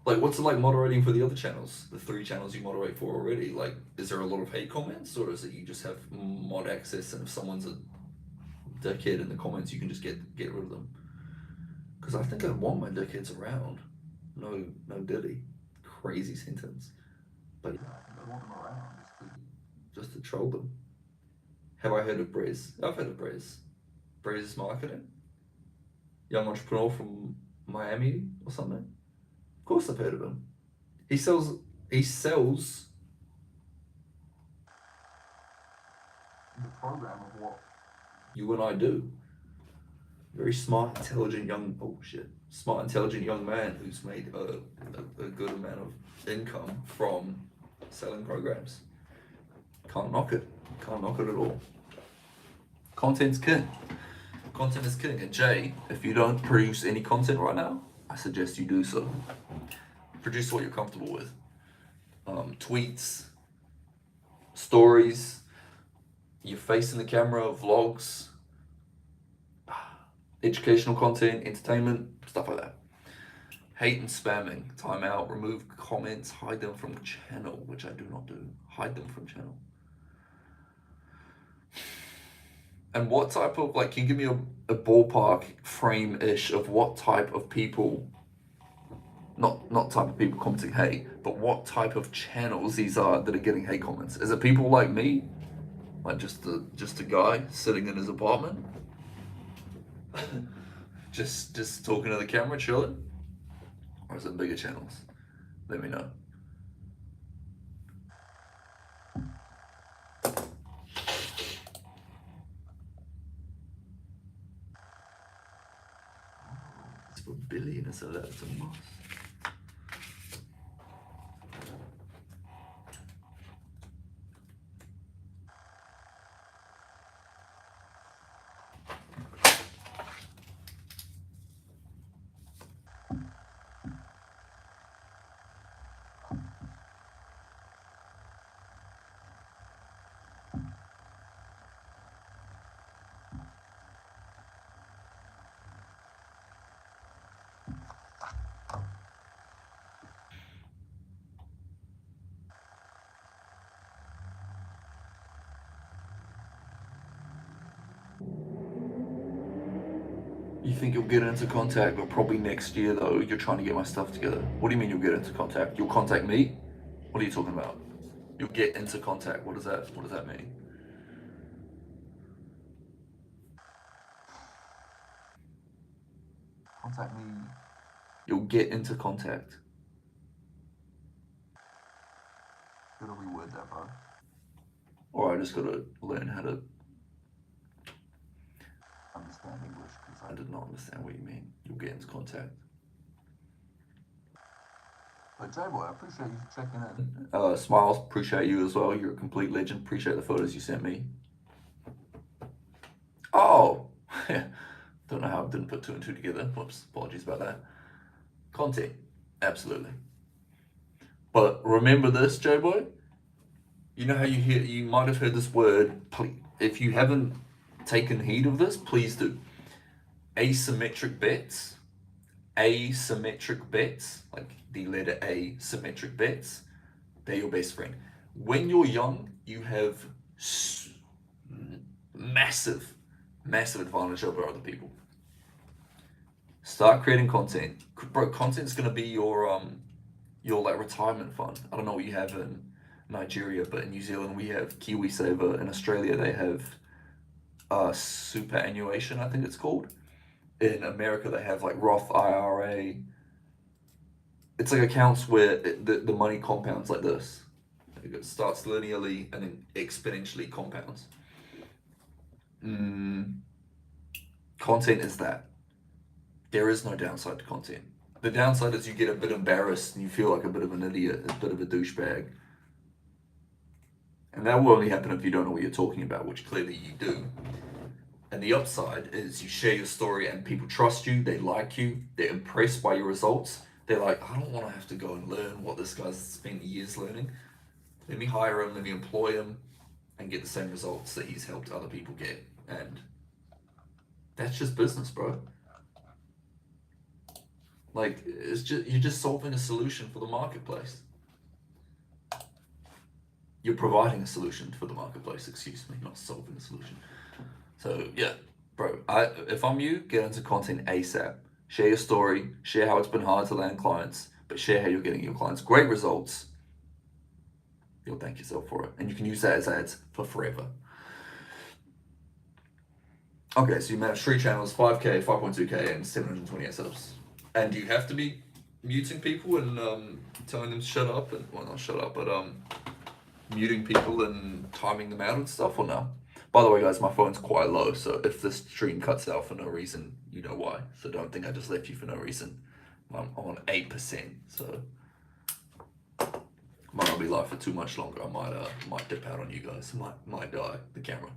Like, what's it like moderating for the other channels? The 3 channels you moderate for already? Like, is there a lot of hate comments, or is it you just have mod access, and if someone's a dickhead in the comments, you can just get rid of them? Because I think I'd want my dickheads around. No diddy. Crazy sentence. But yeah, I think I want them around just to troll them. Have I heard of Brez? I've heard of Brez. Brez Marketing. Young entrepreneur from Miami or something. Of course I've heard of him. He sells the program of what you and I do. Very smart, intelligent young man who's made a good amount of income from selling programs. Can't knock it at all. Content's king. Content is king. And Jay, if you don't produce any content right now, I suggest you do so. Produce what you're comfortable with. Tweets, stories, your face in the camera, vlogs, educational content, entertainment, stuff like that. Hate and spamming, time out, remove comments, hide them from channel, which I do not do. Hide them from channel. And what type of, like, can you give me a ballpark frame-ish of what type of people, not type of people commenting hate, but what type of channels these are that are getting hate comments? Is it people like me? Like just a guy sitting in his apartment? just talking to the camera, chilling? Or is it bigger channels? Let me know. It's for billionaires allowed to Mars. You think you'll get into contact, but probably next year though, you're trying to get my stuff together. What do you mean you'll get into contact? You'll contact me? What are you talking about? You'll get into contact. What does that mean? contact me. You'll get into contact. Gotta reword that, bro. Or I just gotta learn how to Understand English, because I did not understand what you mean. You'll get into contact. But J-Boy, I appreciate you checking in. Smiles, appreciate you as well. You're a complete legend. Appreciate the photos you sent me. Oh, don't know how I didn't put 2 and 2 together. Whoops, apologies about that. Content, absolutely. But remember this, J-Boy. You know how you might have heard this word. Please, if you haven't taken heed of this, please do. Asymmetric bets. Asymmetric bets, like the letter A, symmetric bets, They're your best friend. When you're young, you have massive, massive advantage over other people. Start creating content, bro. Content's gonna be your like retirement fund. I don't know what you have in Nigeria, but in New Zealand we have KiwiSaver. In Australia they have superannuation, I think it's called. In America they have like Roth IRA. It's like accounts where the money compounds like this. It starts linearly and then exponentially compounds. Content is that. There is no downside to content. The downside is you get a bit embarrassed and you feel like a bit of an idiot, a bit of a douchebag. And that will only happen if you don't know what you're talking about, which clearly you do. And the upside is you share your story and people trust you, they like you, they're impressed by your results. They're like, I don't want to have to go and learn what this guy's spent years learning. Let me hire him, let me employ him, and get the same results that he's helped other people get. And that's just business, bro. Like, it's just you're just solving a solution for the marketplace. You're providing a solution for the marketplace, excuse me, not solving a solution. So yeah, bro, if I'm you, get into content ASAP. Share your story, share how it's been hard to land clients, but share how you're getting your clients great results. You'll thank yourself for it. And you can use that as ads for forever. Okay, so you manage 3 channels, 5K, 5.2K, and 728 subs. And do you have to be muting people and telling them to shut up? And, well, not shut up, but muting people and timing them out and stuff, or no? By the way, guys, my phone's quite low, so if this stream cuts out for no reason, you know why. So don't think I just left you for no reason. I'm on 8%, so might not be live for too much longer. I might dip out on you guys. Might die the camera.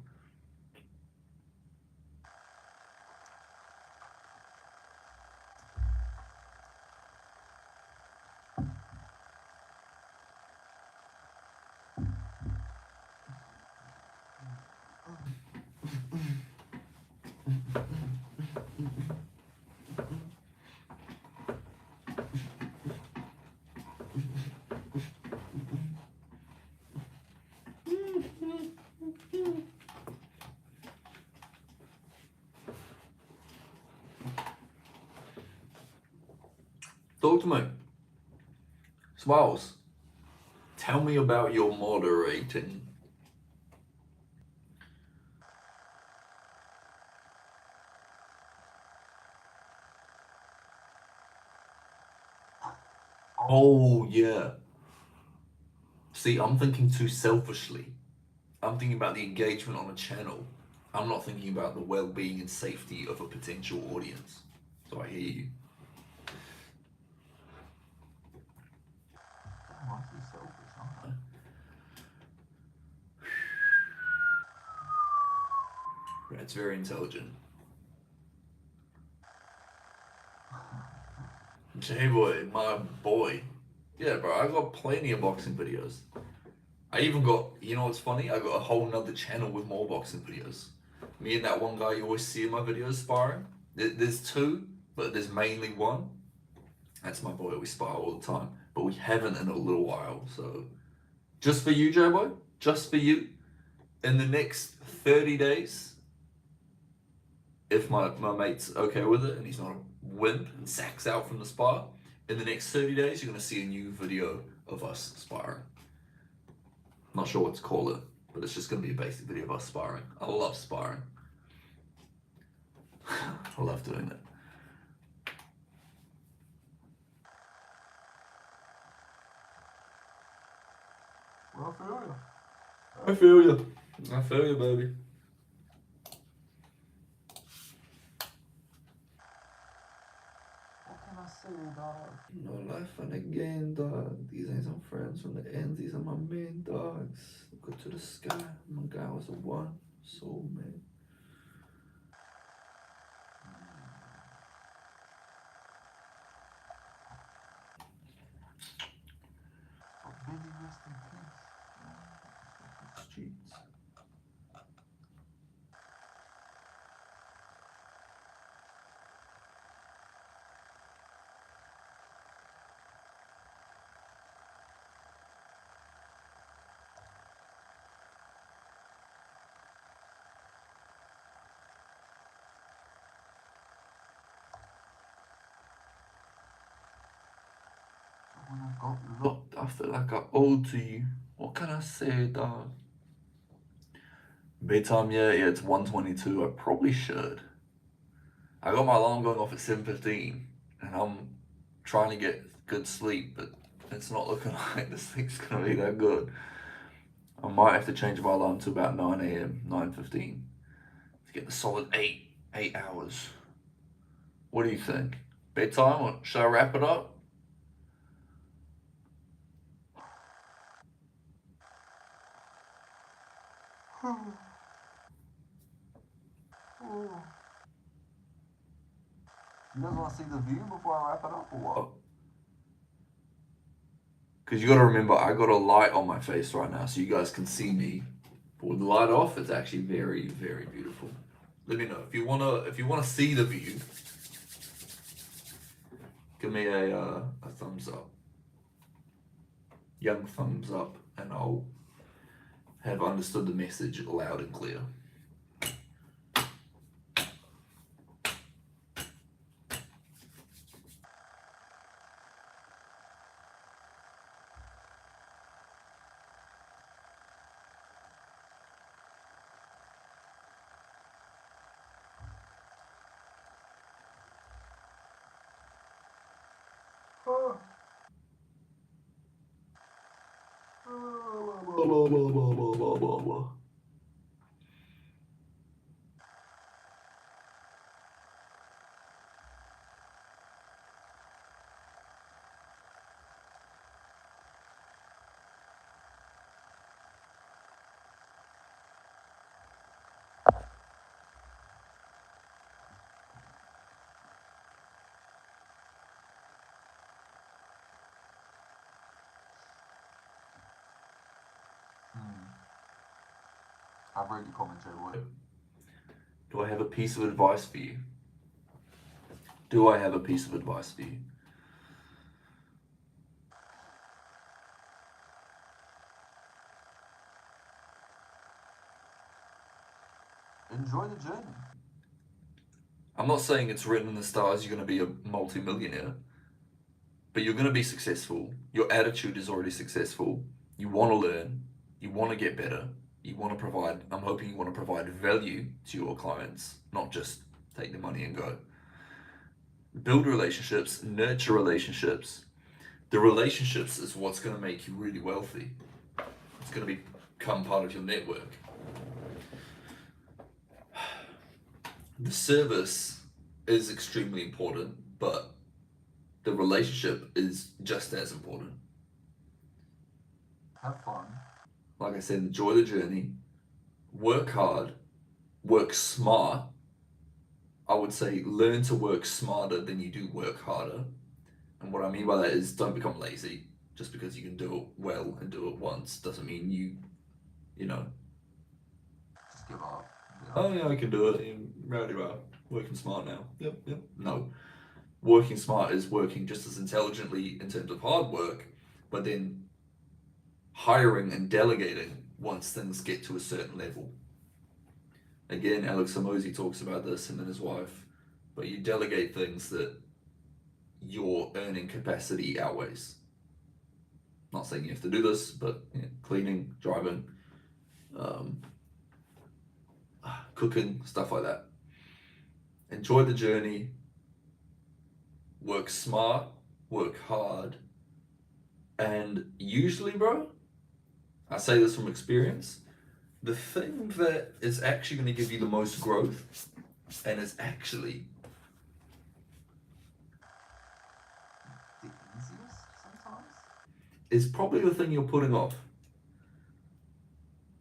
Talk to me. Smiles. Tell me about your moderating. Oh, yeah. See, I'm thinking too selfishly. I'm thinking about the engagement on a channel. I'm not thinking about the well-being and safety of a potential audience. So I hear you. Damn, I'm too selfish, aren't I? That's very intelligent. J-Boy, my boy. Yeah, bro, I got plenty of boxing videos. I even got, you know what's funny? I got a whole nother channel with more boxing videos. Me and that one guy you always see in my videos sparring. There's 2, but there's mainly one. That's my boy, we spar all the time. But we haven't in a little while, so. Just for you, J-Boy, just for you, in the next 30 days, if my mate's okay with it and he's not a wimp and sacks out from the spar, in the next 30 days, you're going to see a new video of us sparring. Not sure what to call it, but it's just going to be a basic video of us sparring. I love sparring. I love doing it. Well, I feel you. I feel you. I feel you, baby. What can I say, dog? No life and again, dog. These ain't some friends from the ends. These are my main dogs. Look up to the sky. My guy was a one soulmate. Oh, Billy, rest in peace. Streets. when I've got locked. I feel like I owe to you. What can I say, dog? Bedtime, yeah, it's 1:22. I probably should. I got my alarm going off at 7:15, and I'm trying to get good sleep, but it's not looking like this thing's gonna be that good. I might have to change my alarm to about 9 a.m., 9:15, to get the solid 8 hours. What do you think? Bedtime, or should I wrap it up? You guys want to see the view before I wrap it up, or what? Oh, because you got to remember, I got a light on my face right now, so you guys can see me. But with the light off, it's actually very, very beautiful. Let me know if you wanna see the view. Give me a thumbs up, young thumbs up, and I'll have understood the message loud and clear. I've read your commentary, boy. Do I have a piece of advice for you? Do I have a piece of advice for you? Enjoy the journey. I'm not saying it's written in the stars you're going to be a multi-millionaire, but you're going to be successful. Your attitude is already successful. You want to learn. You want to get better. You want to provide, I'm hoping you want to provide value to your clients, not just take the money and go. Build relationships, nurture relationships. The relationships is what's going to make you really wealthy. It's going to become part of your network. The service is extremely important, but the relationship is just as important. Have fun. Like I said, enjoy the journey, work hard, work smart. I would say learn to work smarter than you do work harder. And what I mean by that is don't become lazy. Just because you can do it well and do it once doesn't mean you know, Just give up. oh yeah, I can do it. Rowdy row. Working smart now. Yep. No. Working smart is working just as intelligently in terms of hard work, but then hiring and delegating once things get to a certain level. Again, Alex Hormozi talks about this, him and his wife, but you delegate things that your earning capacity outweighs. Not saying you have to do this, but cleaning, driving, cooking, stuff like that. Enjoy the journey, work smart, work hard, and usually, bro, I say this from experience, the thing that is actually going to give you the most growth and is actually The easiest sometimes. is probably the thing you're putting off.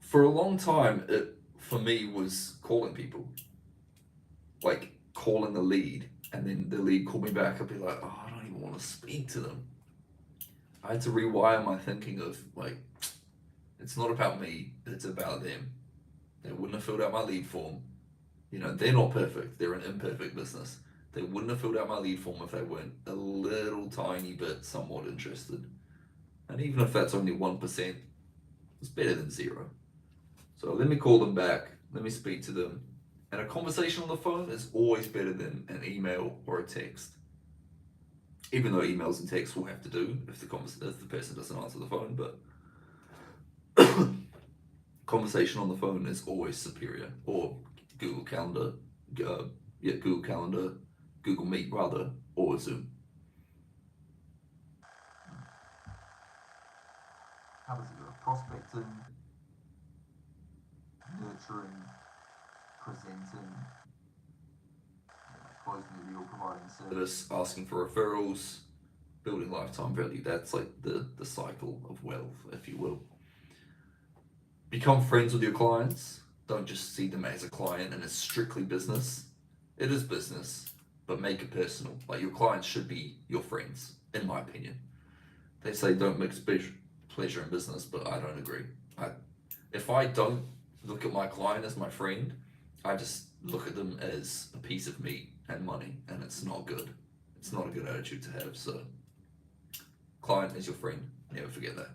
For a long time, it for me was calling people, like calling a lead, and then the lead called me back. I'd be like, oh, I don't even want to speak to them. I had to rewire my thinking of like, it's not about me, it's about them. They wouldn't have filled out my lead form. They're not perfect. They're an imperfect business. They wouldn't have filled out my lead form if they weren't a little tiny bit somewhat interested. And even if that's only 1%, it's better than zero. So let me call them back. Let me speak to them. And a conversation on the phone is always better than an email or a text. even though emails and texts will have to do if the person doesn't answer the phone, but conversation on the phone is always superior. Or Google Calendar, Google Calendar, Google Meet rather, or Zoom. How does it go? Prospecting, nurturing, presenting, closing the deal, providing service. Asking for referrals, building lifetime value. That's like the cycle of wealth, if you will. Become friends with your clients. Don't just see them as a client and it's strictly business. It is business, but make it personal. Like, your clients should be your friends, in my opinion. They say don't mix pleasure and business, but I don't agree. If I don't look at my client as my friend, I just look at them as a piece of meat and money, and it's not good. It's not a good attitude to have. So, client is your friend. Never forget that.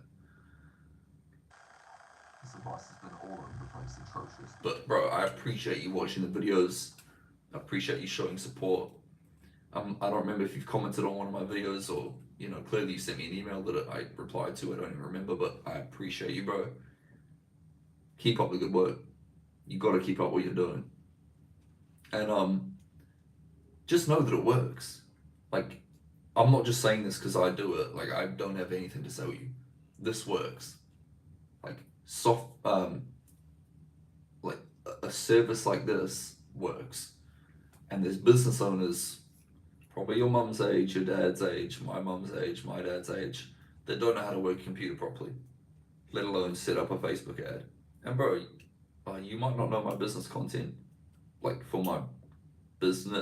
This advice has been all over the place, atrocious. But bro, I appreciate you watching the videos. I appreciate you showing support. I don't remember if you've commented on one of my videos, or clearly you sent me an email that I replied to. I don't even remember, but I appreciate you, bro. Keep up the good work. You got to keep up what you're doing, and just know that it works. Like, I'm not just saying this because I do it. Like, I don't have anything to sell you. This works. Like, like a service like this works, and there's business owners, probably your mum's age, your dad's age, my mum's age, my dad's age, that don't know how to work a computer properly, let alone set up a Facebook ad. And bro, you might not know my business content, like for my business